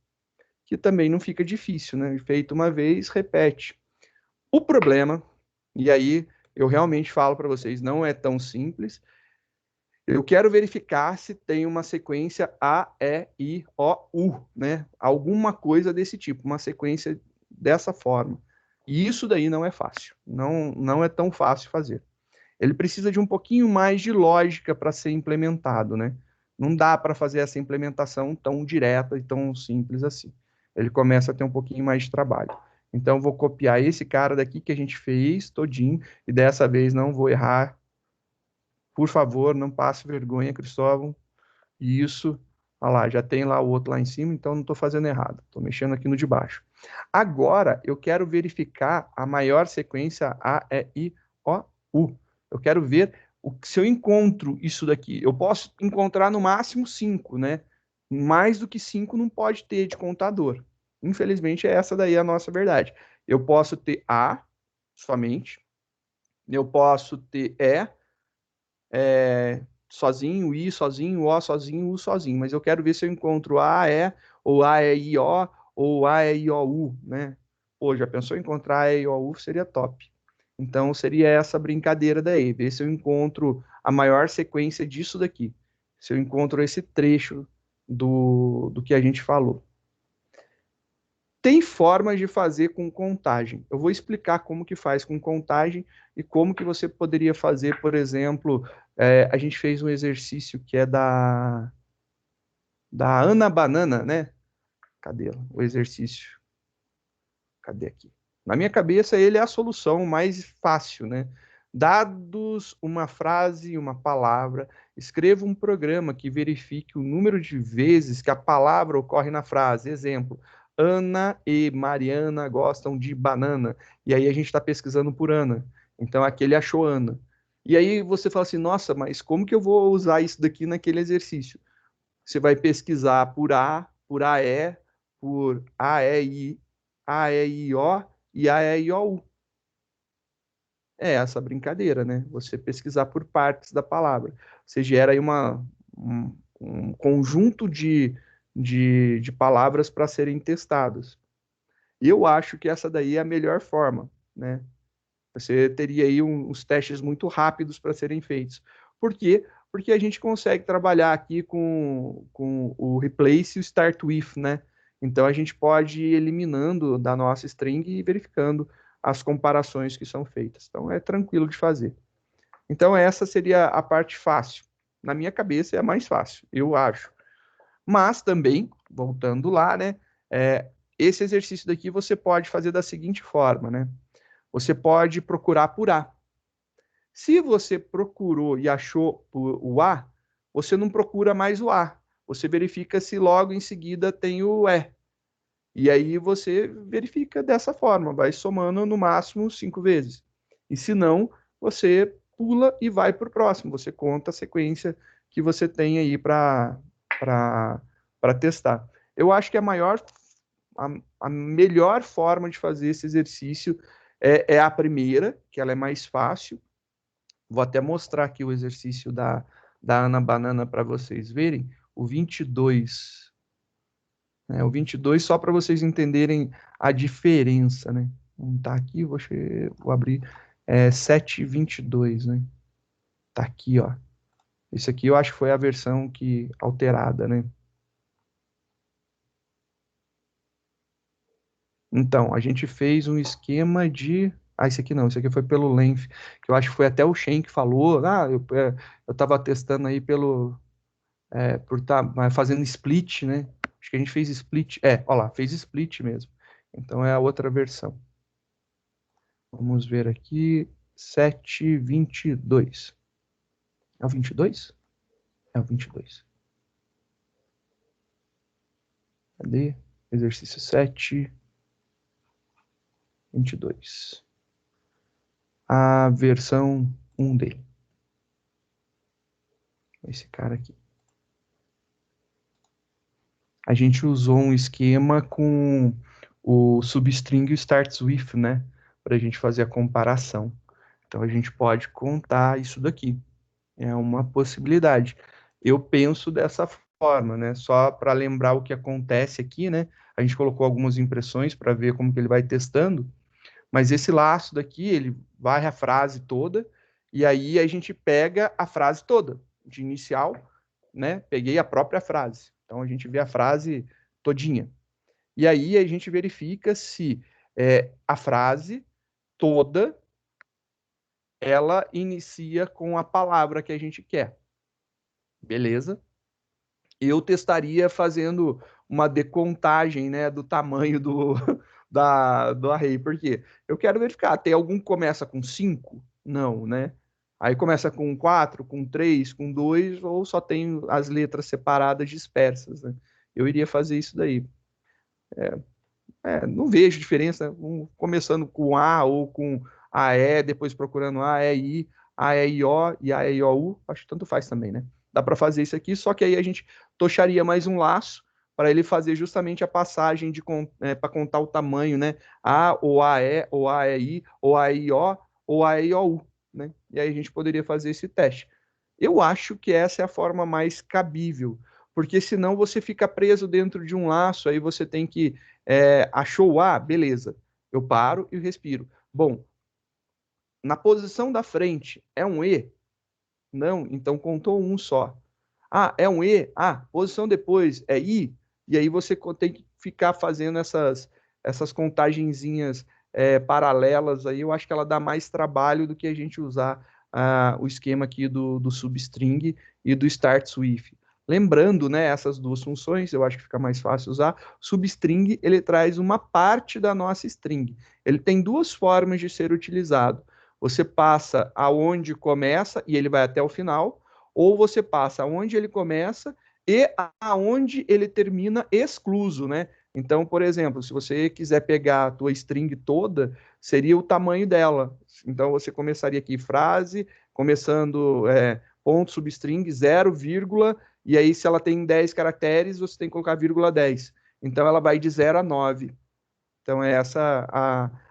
que também não fica difícil, né? Feito uma vez, repete. O problema, e aí eu realmente falo para vocês, não é tão simples. Eu quero verificar se tem uma sequência A, E, I, O, U, né? Alguma coisa desse tipo, uma sequência dessa forma. E isso daí não é fácil, não é tão fácil fazer. Ele precisa de um pouquinho mais de lógica para ser implementado, né? Não dá para fazer essa implementação tão direta e tão simples assim. Ele começa a ter um pouquinho mais de trabalho. Então, vou copiar esse cara daqui que a gente fez todinho, e dessa vez não vou errar. Por favor, não passe vergonha, Cristóvão. Isso, olha lá, já tem lá o outro lá em cima, então não estou fazendo errado. Estou mexendo aqui no de baixo. Agora, eu quero verificar a maior sequência A, E, I, O, U. Eu quero ver se eu encontro isso daqui. Eu posso encontrar no máximo 5, né? Mais do que 5 não pode ter de contador. Infelizmente, essa daí é a nossa verdade. Eu posso ter A somente, eu posso ter sozinho, I sozinho, O sozinho, U sozinho, mas eu quero ver se eu encontro A, E, ou A, E, I, O, ou A, E, I, O, U, né? Pô, já pensou em encontrar A, E, I, O, U? Seria top. Então, seria essa brincadeira daí, ver se eu encontro a maior sequência disso daqui, se eu encontro esse trecho do que a gente falou. Tem formas de fazer com contagem. Eu vou explicar como que faz com contagem e como que você poderia fazer, por exemplo, a gente fez um exercício que é da Ana Banana, né? Cadê o exercício? Cadê aqui? Na minha cabeça, ele é a solução mais fácil, né? Dados uma frase, uma palavra, escreva um programa que verifique o número de vezes que a palavra ocorre na frase. Exemplo, Ana e Mariana gostam de banana. E aí a gente está pesquisando por Ana. Então aqui ele achou Ana. E aí você fala assim, nossa, mas como que eu vou usar isso daqui naquele exercício? Você vai pesquisar por A, por AE, por AEI, AEIO e AEIOU. É essa brincadeira, né? Você pesquisar por partes da palavra. Você gera aí um conjunto de palavras para serem testadas. E eu acho que essa daí é a melhor forma, né? Você teria aí uns testes muito rápidos para serem feitos. Por quê? Porque a gente consegue trabalhar aqui com o replace e o start with, né? Então a gente pode ir eliminando da nossa string e verificando as comparações que são feitas. Então é tranquilo de fazer. Então essa seria a parte fácil. Na minha cabeça é a mais fácil, eu acho. Mas também, voltando lá, né? Esse exercício daqui você pode fazer da seguinte forma, né? Você pode procurar por A. Se você procurou e achou o A, você não procura mais o A. Você verifica se logo em seguida tem o E. E aí você verifica dessa forma, vai somando no máximo 5 vezes. E se não, você pula e vai para o próximo. Você conta a sequência que você tem aí para testar. Eu acho que a melhor forma de fazer esse exercício é a primeira, que ela é mais fácil. Vou até mostrar aqui o exercício da Ana Banana para vocês verem. O 22, né? O 22 só para vocês entenderem a diferença, né? Não tá aqui, vou abrir 7,22, né? Tá aqui, ó. Esse aqui eu acho que foi a versão que alterada, né? Então, a gente fez um esquema de. Ah, esse aqui não, esse aqui foi pelo Length, que eu acho que foi até o Shen que falou. Eu tava testando aí por estar fazendo split, né? Acho que a gente fez split. Ó lá, fez split mesmo. Então é a outra versão. Vamos ver aqui. 7,22. É o 22? É o 22. Cadê? Exercício 7,22. A versão 1 dele. Esse cara aqui. A gente usou um esquema com o substring e o starts with, né? Para a gente fazer a comparação. Então a gente pode contar isso daqui. É uma possibilidade. Eu penso dessa forma, né? Só para lembrar o que acontece aqui, né? A gente colocou algumas impressões para ver como que ele vai testando, mas esse laço daqui, ele varre a frase toda, e aí a gente pega a frase toda, de inicial, né? Peguei a própria frase. Então a gente vê a frase todinha. E aí a gente verifica se a frase toda ela inicia com a palavra que a gente quer. Beleza? Eu testaria fazendo uma decontagem, né, do tamanho do array, porque eu quero verificar, tem algum que começa com 5? Não, né? Aí começa com 4, com 3, com 2, ou só tem as letras separadas dispersas, né? Eu iria fazer isso daí. Não vejo diferença, começando com A ou com AE, depois procurando A, E, I, A, E, I, O e A, E, I, O, U. Acho que tanto faz também, né? Dá para fazer isso aqui, só que aí a gente tocharia mais um laço para ele fazer justamente a passagem para contar o tamanho, né? A ou AE, ou AEI, ou AEIO, ou AEIOU, né? E aí a gente poderia fazer esse teste. Eu acho que essa é a forma mais cabível, porque senão você fica preso dentro de um laço, aí você tem que achou o A, beleza. Eu paro e respiro. Bom, na posição da frente é um E? Não, então contou um só. Ah, é um E? Ah, posição depois é I? E aí você tem que ficar fazendo essas contagenzinhas paralelas aí. Eu acho que ela dá mais trabalho do que a gente usar o esquema aqui do substring e do start Swift. Lembrando, né, essas duas funções, eu acho que fica mais fácil usar. Substring, ele traz uma parte da nossa string. Ele tem duas formas de ser utilizado. Você passa aonde começa e ele vai até o final, ou você passa aonde ele começa e aonde ele termina excluso, né? Então, por exemplo, se você quiser pegar a tua string toda, seria o tamanho dela. Então, você começaria aqui frase, começando ponto substring, 0, vírgula, e aí se ela tem 10 caracteres, você tem que colocar vírgula 10. Então, ela vai de 0 a 9. Então,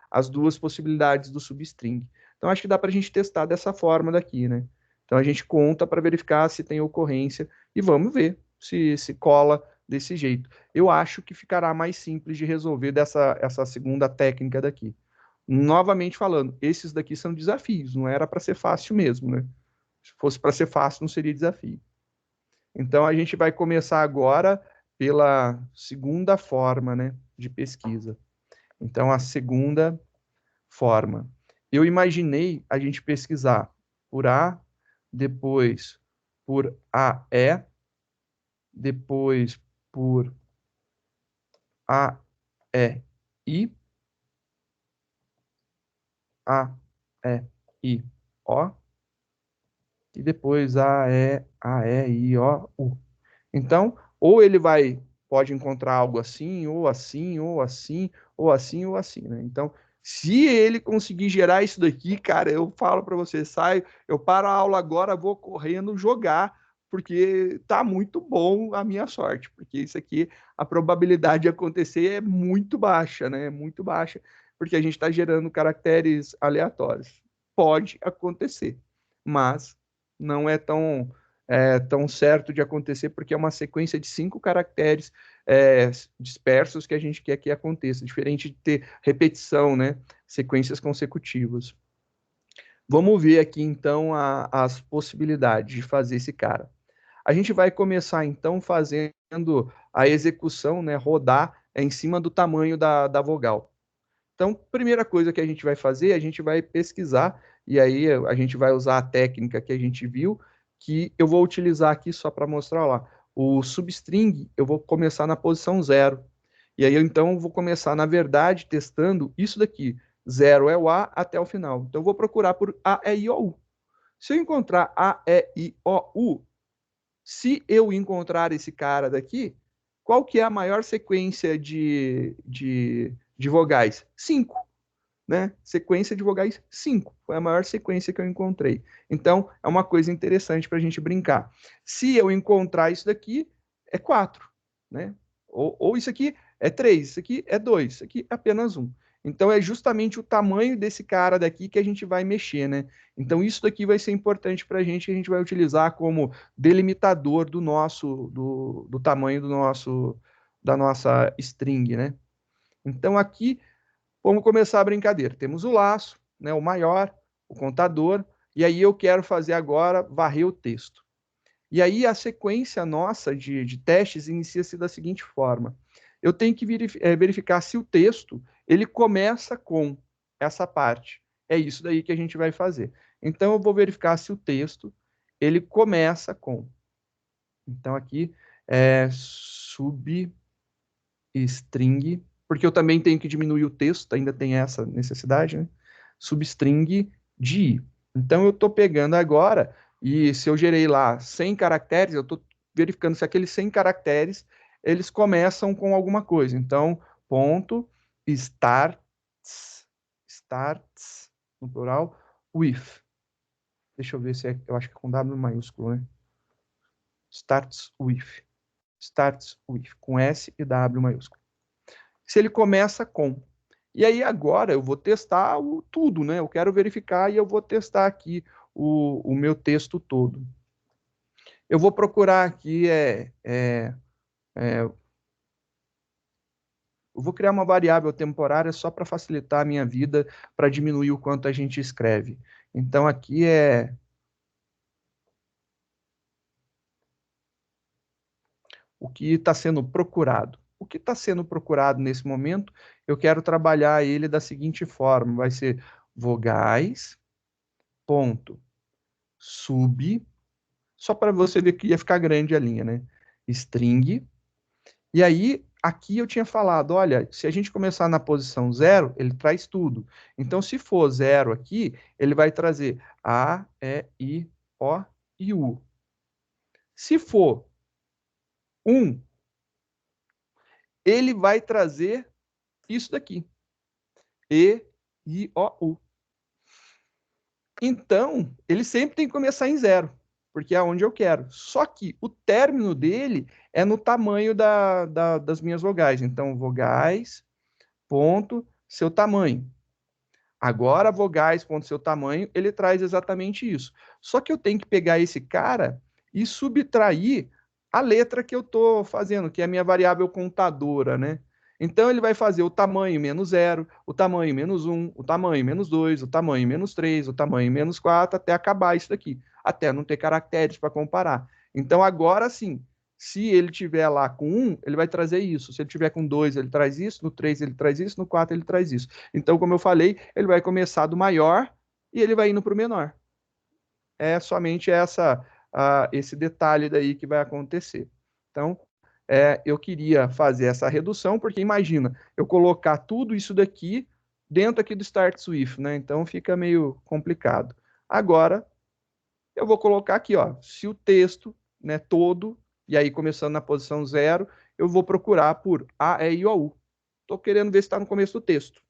as duas possibilidades do substring. Então, acho que dá para a gente testar dessa forma daqui, né? Então, a gente conta para verificar se tem ocorrência e vamos ver se cola desse jeito. Eu acho que ficará mais simples de resolver essa segunda técnica daqui. Novamente falando, esses daqui são desafios, não era para ser fácil mesmo, né? Se fosse para ser fácil, não seria desafio. Então, a gente vai começar agora pela segunda forma, né, de pesquisa. Então, a segunda forma. Eu imaginei a gente pesquisar por A, depois por AE, depois por AEI, AEI-O, e depois AEI-O-U. Então, ou ele vai pode encontrar algo assim, ou assim, ou assim, ou assim, ou assim, né? Então, se ele conseguir gerar isso daqui, cara, eu falo para você, saio, eu paro a aula agora, vou correndo jogar, porque tá muito bom a minha sorte, porque isso aqui, a probabilidade de acontecer é muito baixa, né? Muito baixa, porque a gente está gerando caracteres aleatórios. Pode acontecer, mas não é tão certo de acontecer, porque é uma sequência de 5 caracteres dispersos que a gente quer que aconteça, diferente de ter repetição, né? Sequências consecutivas. Vamos ver aqui, então, as possibilidades de fazer esse cara. A gente vai começar, então, fazendo a execução, né? Rodar em cima do tamanho da vogal. Então, primeira coisa que a gente vai fazer, a gente vai pesquisar, e aí a gente vai usar a técnica que a gente viu, que eu vou utilizar aqui só para mostrar lá. O substring, eu vou começar na posição 0. E aí, então, eu vou começar, na verdade, testando isso daqui. 0 é o A até o final. Então, eu vou procurar por A, E, I, O, U. Se eu encontrar A, E, I, O, U, se eu encontrar esse cara daqui, qual que é a maior sequência de vogais? 5, né? Sequência de vogais 5. Foi a maior sequência que eu encontrei. Então, é uma coisa interessante para a gente brincar. Se eu encontrar isso daqui, é 4, né? Ou isso aqui é 3, isso aqui é 2, isso aqui é apenas 1. Então, é justamente o tamanho desse cara daqui que a gente vai mexer, né? Então, isso daqui vai ser importante para a gente vai utilizar como delimitador do tamanho da nossa string, né? Então, aqui vamos começar a brincadeira. Temos o laço, né, o maior, o contador, e aí eu quero fazer agora varrer o texto. E aí a sequência nossa de testes inicia-se da seguinte forma. Eu tenho que verificar se o texto ele começa com essa parte. É isso daí que a gente vai fazer. Então eu vou verificar se o texto ele começa com. Então aqui é substring, porque eu também tenho que diminuir o texto, ainda tem essa necessidade, né? Substring de i. Então, eu estou pegando agora, e se eu gerei lá 100 caracteres, eu estou verificando se aqueles 100 caracteres, eles começam com alguma coisa. Então, ponto, starts, no plural, with. Deixa eu ver se eu acho que é com W maiúsculo, né? Starts with, com S e W maiúsculo. Se ele começa com. E aí agora eu vou testar tudo, né? Eu quero verificar e eu vou testar aqui o meu texto todo. Eu vou procurar aqui, eu vou criar uma variável temporária só para facilitar a minha vida, para diminuir o quanto a gente escreve. Então aqui é o que está sendo procurado. O que está sendo procurado nesse momento, eu quero trabalhar ele da seguinte forma, vai ser vogais, ponto, sub, só para você ver que ia ficar grande a linha, né? String. E aí, aqui eu tinha falado, olha, se a gente começar na posição 0, ele traz tudo. Então, se for 0 aqui, ele vai trazer A, E, I, O e U. Se for 1, ele vai trazer isso daqui. E, I, O, U. Então, ele sempre tem que começar em 0, porque é onde eu quero. Só que o término dele é no tamanho das minhas vogais. Então, vogais, ponto, seu tamanho. Agora, vogais, ponto, seu tamanho, ele traz exatamente isso. Só que eu tenho que pegar esse cara e subtrair a letra que eu estou fazendo, que é a minha variável contadora, né? Então, ele vai fazer o tamanho menos 0, o tamanho menos 1, o tamanho menos 2, o tamanho menos 3, o tamanho menos 4, até acabar isso daqui, até não ter caracteres para comparar. Então, agora sim, se ele tiver lá com 1, ele vai trazer isso. Se ele tiver com 2, ele traz isso. No 3, ele traz isso. No 4, ele traz isso. Então, como eu falei, ele vai começar do maior e ele vai indo para o menor. É somente esse detalhe daí que vai acontecer. Então, eu queria fazer essa redução, porque imagina, eu colocar tudo isso daqui dentro aqui do Start Swift, né? Então fica meio complicado. Agora, eu vou colocar aqui, ó, se o texto, né, todo, e aí começando na posição 0, eu vou procurar por A, E, I, O, U. Estou querendo ver se está no começo do texto.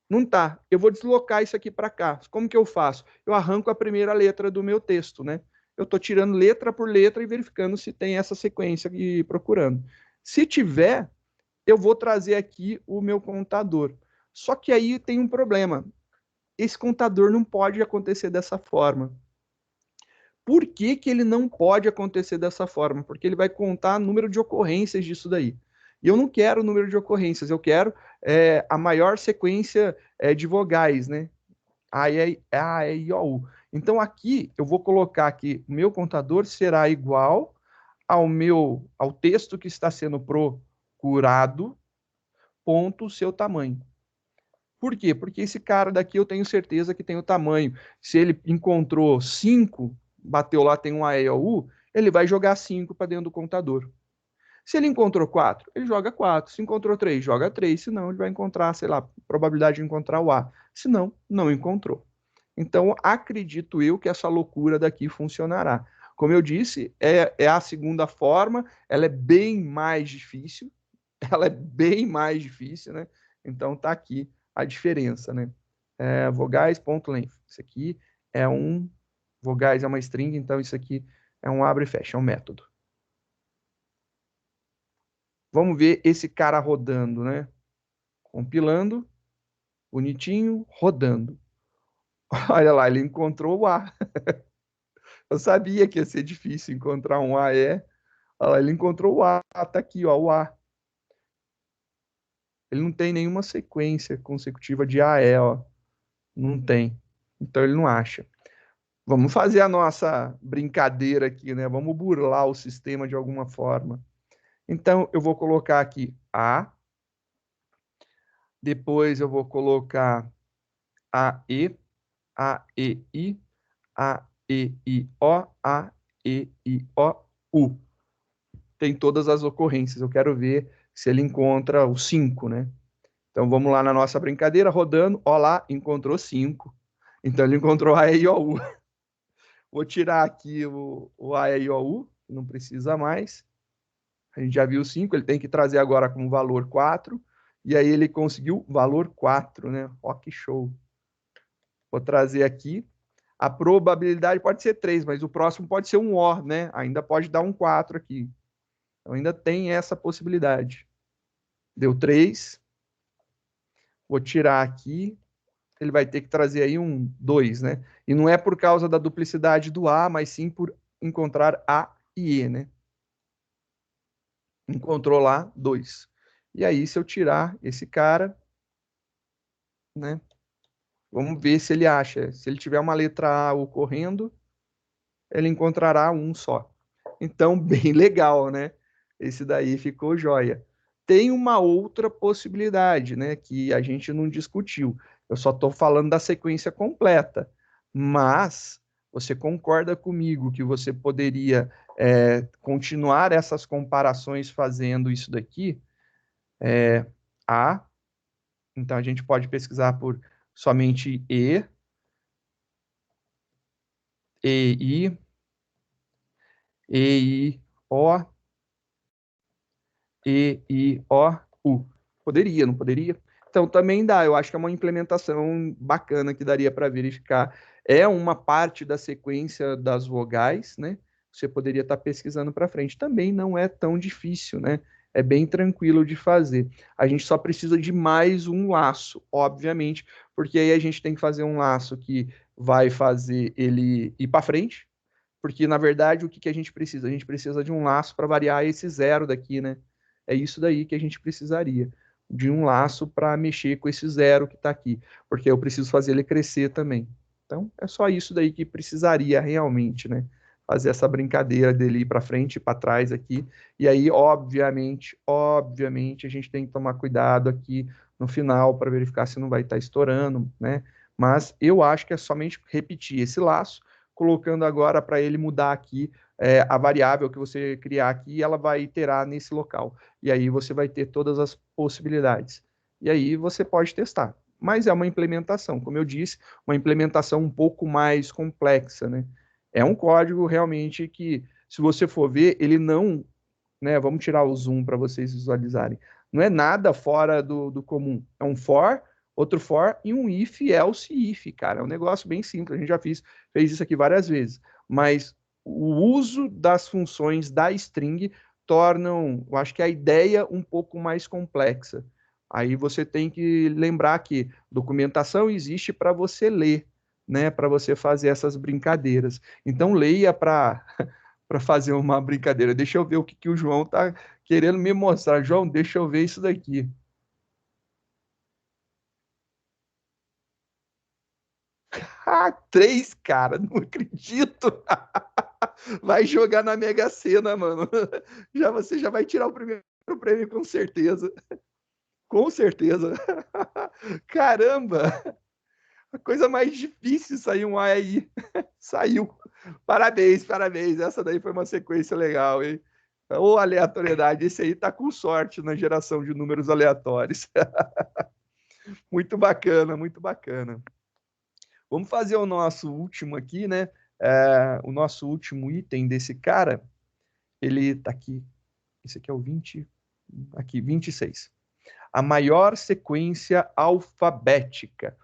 Não está. Eu vou deslocar isso aqui para cá. Como que eu faço? Eu arranco a primeira letra do meu texto, né? Eu estou tirando letra por letra e verificando se tem essa sequência e procurando. Se tiver, eu vou trazer aqui o meu contador. Só que aí tem um problema. Esse contador não pode acontecer dessa forma. Por que que ele não pode acontecer dessa forma? Porque ele vai contar o número de ocorrências disso daí. E eu não quero o número de ocorrências, eu quero a maior sequência de vogais, né? A, E, I, O, U. Então aqui eu vou colocar que o meu contador será igual ao texto que está sendo procurado, ponto, seu tamanho. Por quê? Porque esse cara daqui eu tenho certeza que tem o tamanho. Se ele encontrou 5, bateu lá, tem um A, E, O, U, ele vai jogar 5 para dentro do contador. Se ele encontrou 4, ele joga 4. Se encontrou 3, joga 3. Se não, ele vai encontrar, sei lá, probabilidade de encontrar o A. Se não, não encontrou. Então, acredito eu que essa loucura daqui funcionará. Como eu disse, é a segunda forma, ela é bem mais difícil, né? Então, tá aqui a diferença, né? Vogais, ponto length. Isso aqui é vogais é uma string, então isso aqui é um abre e fecha, é um método. Vamos ver esse cara rodando, né? Compilando, bonitinho, rodando. Olha lá, ele encontrou o A. Eu sabia que ia ser difícil encontrar um AE. Olha lá, ele encontrou o A, tá aqui, ó, o A. Ele não tem nenhuma sequência consecutiva de AE, ó. Não tem. Então ele não acha. Vamos fazer a nossa brincadeira aqui, né? Vamos burlar o sistema de alguma forma. Então eu vou colocar aqui A, depois eu vou colocar AE, AEI, AEIO, AEIO, U. Tem todas as ocorrências. Eu quero ver se ele encontra o 5, né? Então vamos lá na nossa brincadeira, rodando. Ó lá, encontrou 5. Então ele encontrou A, E, I, O, U. Vou tirar aqui o A, E, I, O, U, não precisa mais. A gente já viu 5, ele tem que trazer agora como valor 4. E aí ele conseguiu valor 4, né? Ó, que show. Vou trazer aqui. A probabilidade pode ser 3, mas o próximo pode ser um OR, né? Ainda pode dar um 4 aqui. Então ainda tem essa possibilidade. Deu 3. Vou tirar aqui. Ele vai ter que trazer aí um 2, né? E não é por causa da duplicidade do A, mas sim por encontrar A e E, né? Encontrou lá 2. E aí, se eu tirar esse cara, né? Vamos ver se ele acha. Se ele tiver uma letra A ocorrendo, ele encontrará um só. Então, bem legal, né? Esse daí ficou joia. Tem uma outra possibilidade, né? Que a gente não discutiu. Eu só estou falando da sequência completa. Mas você concorda comigo que você poderia continuar essas comparações fazendo isso daqui? A. Então a gente pode pesquisar por somente E, EI, EIO, EIO-U. Poderia, não poderia? Então também dá, eu acho que é uma implementação bacana que daria para verificar. É uma parte da sequência das vogais, né? Você poderia estar pesquisando para frente. Também não é tão difícil, né? É bem tranquilo de fazer. A gente só precisa de mais um laço, obviamente, porque aí a gente tem que fazer um laço que vai fazer ele ir para frente, porque na verdade o que, que a gente precisa? A gente precisa de um laço para variar esse zero daqui, né? É isso daí que a gente precisaria, de um laço para mexer com esse zero que está aqui, porque eu preciso fazer ele crescer também. Então, é só isso daí que precisaria realmente, né? Fazer essa brincadeira dele ir para frente e para trás aqui. E aí, obviamente, a gente tem que tomar cuidado aqui no final para verificar se não vai estar estourando, né? Mas eu acho que é somente repetir esse laço, colocando agora para ele mudar aqui a variável que você criar aqui, ela vai iterar nesse local. E aí você vai ter todas as possibilidades. E aí você pode testar. Mas é uma implementação, como eu disse, uma implementação um pouco mais complexa, né? É um código realmente que, se você for ver, ele não né? Vamos tirar o zoom para vocês visualizarem. Não é nada fora do comum. É um for, outro for e um if, else, if, cara. É um negócio bem simples. A gente já fez isso aqui várias vezes. Mas o uso das funções da string tornam, eu acho que a ideia um pouco mais complexa. Aí você tem que lembrar que documentação existe para você ler, né? Para você fazer essas brincadeiras. Então leia para fazer uma brincadeira. Deixa eu ver o que o João tá querendo me mostrar. João, deixa eu ver isso daqui. Ah, 3, cara, não acredito. Vai jogar na Mega Sena, mano. Você já vai tirar o primeiro prêmio com certeza. Com certeza. Caramba, a coisa mais difícil saiu um A aí. Saiu. Parabéns, parabéns. Essa daí foi uma sequência legal, hein? Ou aleatoriedade, esse aí tá com sorte na geração de números aleatórios. Muito bacana, muito bacana. Vamos fazer o nosso último aqui, né? O nosso último item desse cara, ele tá aqui. Esse aqui é o 20, aqui, 26. A maior sequência alfabética.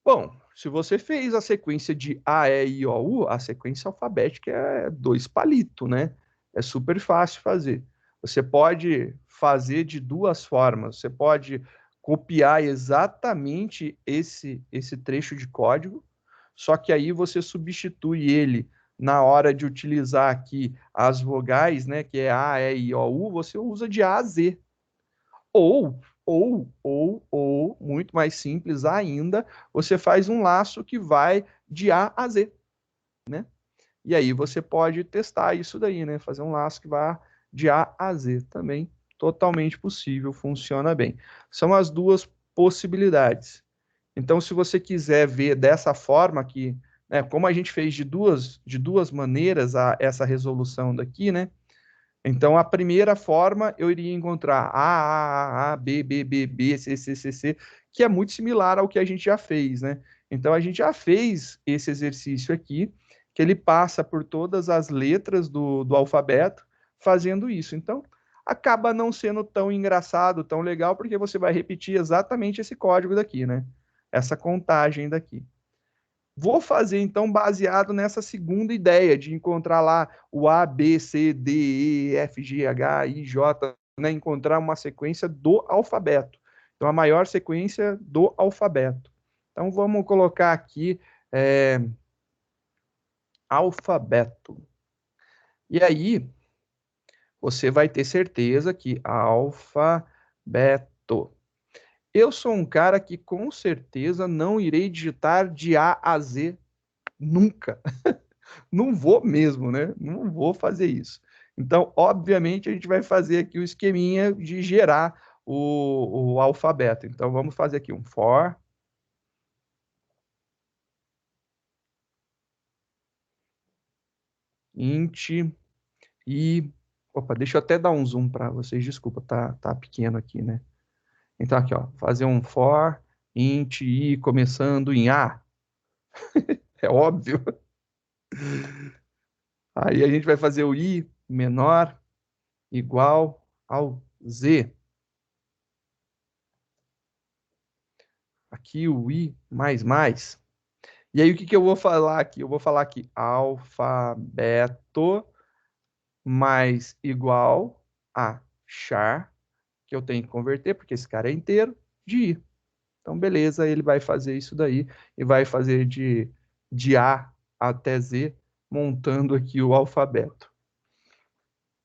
Bom, se você fez a sequência de A, E, I, O, U, a sequência alfabética é 2 palitos, né? É super fácil fazer. Você pode fazer de duas formas. Você pode copiar exatamente esse trecho de código, só que aí você substitui ele na hora de utilizar aqui as vogais, né, que é A, E, I, O, U, você usa de A a Z. Ou, muito mais simples ainda, você faz um laço que vai de A a Z, né? E aí você pode testar isso daí, né? Fazer um laço que vai de A a Z também, totalmente possível, funciona bem. São as duas possibilidades. Então, se você quiser ver dessa forma aqui, né, como a gente fez de duas maneiras essa resolução daqui, né? Então, a primeira forma eu iria encontrar A, B, B, B, B, C, C, C, C, que é muito similar ao que a gente já fez, né? Então, a gente já fez esse exercício aqui, que ele passa por todas as letras do alfabeto fazendo isso. Então, acaba não sendo tão engraçado, tão legal, porque você vai repetir exatamente esse código daqui, né? Essa contagem daqui. Vou fazer, então, baseado nessa segunda ideia de encontrar lá o A, B, C, D, E, F, G, H, I, J, né? Encontrar uma sequência do alfabeto. Então, a maior sequência do alfabeto. Então, vamos colocar aqui alfabeto. E aí, você vai ter certeza que alfabeto. Eu sou um cara que com certeza não irei digitar de A a Z nunca. Não vou mesmo, né? Não vou fazer isso. Então, obviamente, a gente vai fazer aqui o esqueminha de gerar o alfabeto. Então, vamos fazer aqui um for int e... Opa, deixa eu até dar um zoom para vocês. Desculpa, tá pequeno aqui, né? Então, aqui, ó, fazer um for int i começando em A. É óbvio. Aí a gente vai fazer o i menor igual ao z. Aqui o i mais mais. E aí, o que que eu vou falar aqui? Eu vou falar aqui alfabeto mais igual a char, que eu tenho que converter, porque esse cara é inteiro, de i. Então, beleza, ele vai fazer isso daí e vai fazer de A até Z, montando aqui o alfabeto.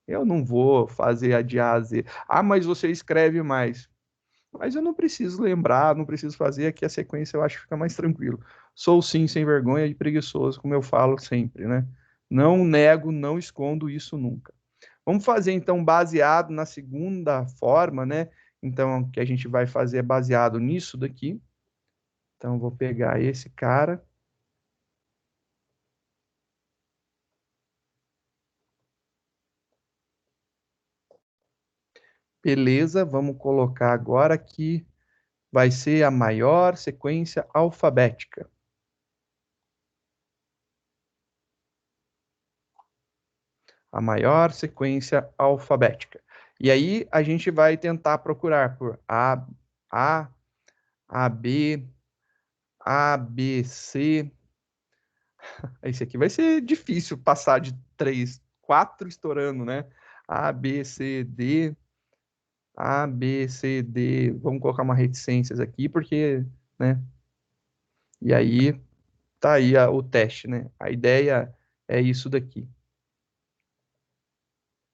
Eu não vou fazer a de A a Z. Ah, mas você escreve mais. Mas eu não preciso lembrar, não preciso fazer, aqui a sequência eu acho que fica mais tranquilo. Sou sim sem vergonha e preguiçoso, como eu falo sempre, né? Não nego, não escondo isso nunca. Vamos fazer então baseado na segunda forma, né? Então, que a gente vai fazer é baseado nisso daqui. Então, vou pegar esse cara. Beleza, vamos colocar agora que vai ser a maior sequência alfabética. a maior sequência alfabética. E aí a gente vai tentar procurar por A, B, A, B, C. Esse aqui vai ser difícil passar de 3, 4 estourando, né? A, B, C, D. A, B, C, D. Vamos colocar uma reticências aqui, porque, né? E aí, tá aí o teste, né? A ideia é isso daqui.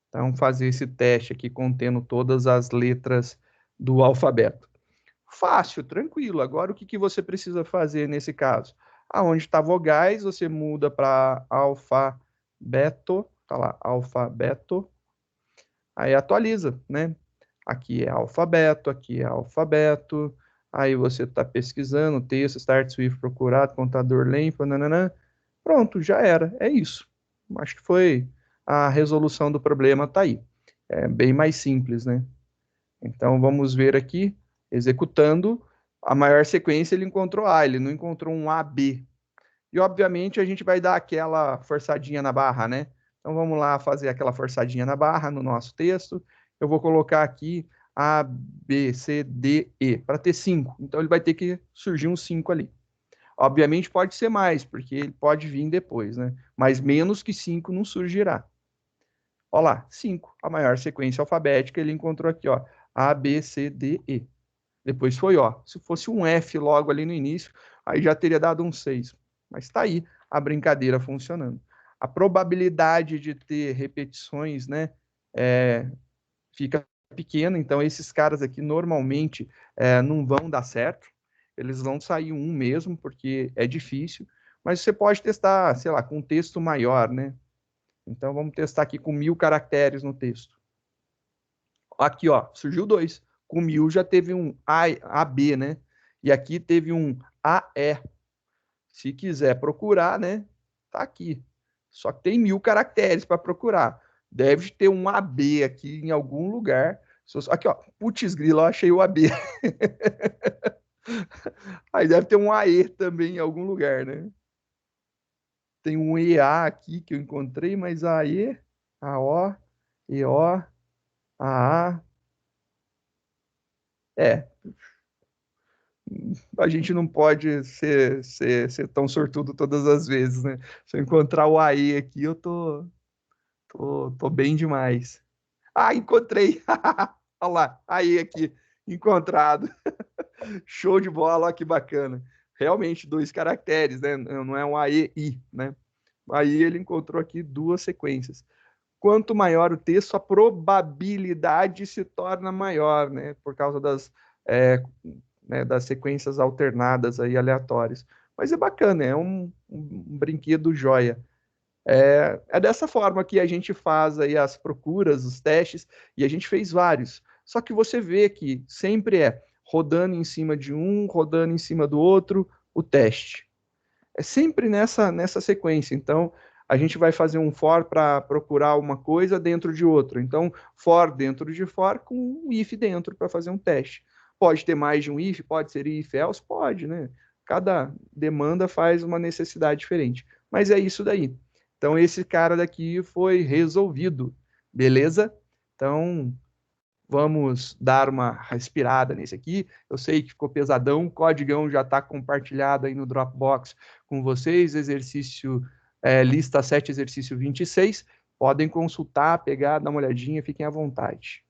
Então, fazer esse teste aqui contendo todas as letras do alfabeto. Fácil, tranquilo. Agora, o que você precisa fazer nesse caso? Aonde está vogais, você muda para alfabeto, tá lá, alfabeto, aí atualiza, né? Aqui é alfabeto, aí você está pesquisando, texto, start Swift procurado, contador lento, nananã. Pronto, já era, é isso. Acho que foi a resolução do problema, tá aí. É bem mais simples, né? Então, vamos ver aqui, executando, a maior sequência ele encontrou A, ele não encontrou um AB. E, obviamente, a gente vai dar aquela forçadinha na barra, né? Então, vamos lá fazer aquela forçadinha na barra no nosso texto. Eu vou colocar aqui A, B, C, D, E, para ter 5. Então, ele vai ter que surgir um 5 ali. Obviamente, pode ser mais, porque ele pode vir depois, né? Mas menos que 5 não surgirá. Olha lá, 5, a maior sequência alfabética, ele encontrou aqui, ó, A, B, C, D, E. Depois foi ó. Se fosse um F logo ali no início, aí já teria dado um 6. Mas está aí a brincadeira funcionando. A probabilidade de ter repetições, né, fica pequena. Então, esses caras aqui normalmente não vão dar certo. Eles vão sair um mesmo, porque é difícil. Mas você pode testar, sei lá, com um texto maior, né? Então, vamos testar aqui com 1000 caracteres no texto. Aqui, ó, surgiu 2. Com 1000 já teve um AB, né? E aqui teve um AE. Se quiser procurar, né? Tá aqui. Só que tem 1000 caracteres para procurar. Deve ter um AB aqui em algum lugar. Aqui, ó. Putz, grilo, eu achei o AB. Aí deve ter um AE também em algum lugar, né? Tem um EA aqui que eu encontrei, mas AE, AO, EO, AA. A gente não pode ser tão sortudo todas as vezes, né? Se eu encontrar o AE aqui, eu tô bem demais. Ah, encontrei! Olha lá, AE aqui, encontrado. Show de bola, olha que bacana. Realmente, 2 caracteres, né? Não é um AE-I, né? Aí ele encontrou aqui 2 sequências. Quanto maior o texto, a probabilidade se torna maior, né? Por causa das sequências alternadas aí, aleatórias. Mas é bacana, é um brinquedo joia. É dessa forma que a gente faz aí as procuras, os testes, e a gente fez vários. Só que você vê que sempre é rodando em cima de um, rodando em cima do outro, o teste. É sempre nessa sequência. Então, a gente vai fazer um for para procurar uma coisa dentro de outra. Então, for dentro de for com um if dentro para fazer um teste. Pode ter mais de um if, pode ser if else, pode, né? Cada demanda faz uma necessidade diferente. Mas é isso daí. Então, esse cara daqui foi resolvido, beleza? Então, vamos dar uma respirada nesse aqui. Eu sei que ficou pesadão, o códigão já está compartilhado aí no Dropbox com vocês, exercício, lista 7, exercício 26. Podem consultar, pegar, dar uma olhadinha, fiquem à vontade.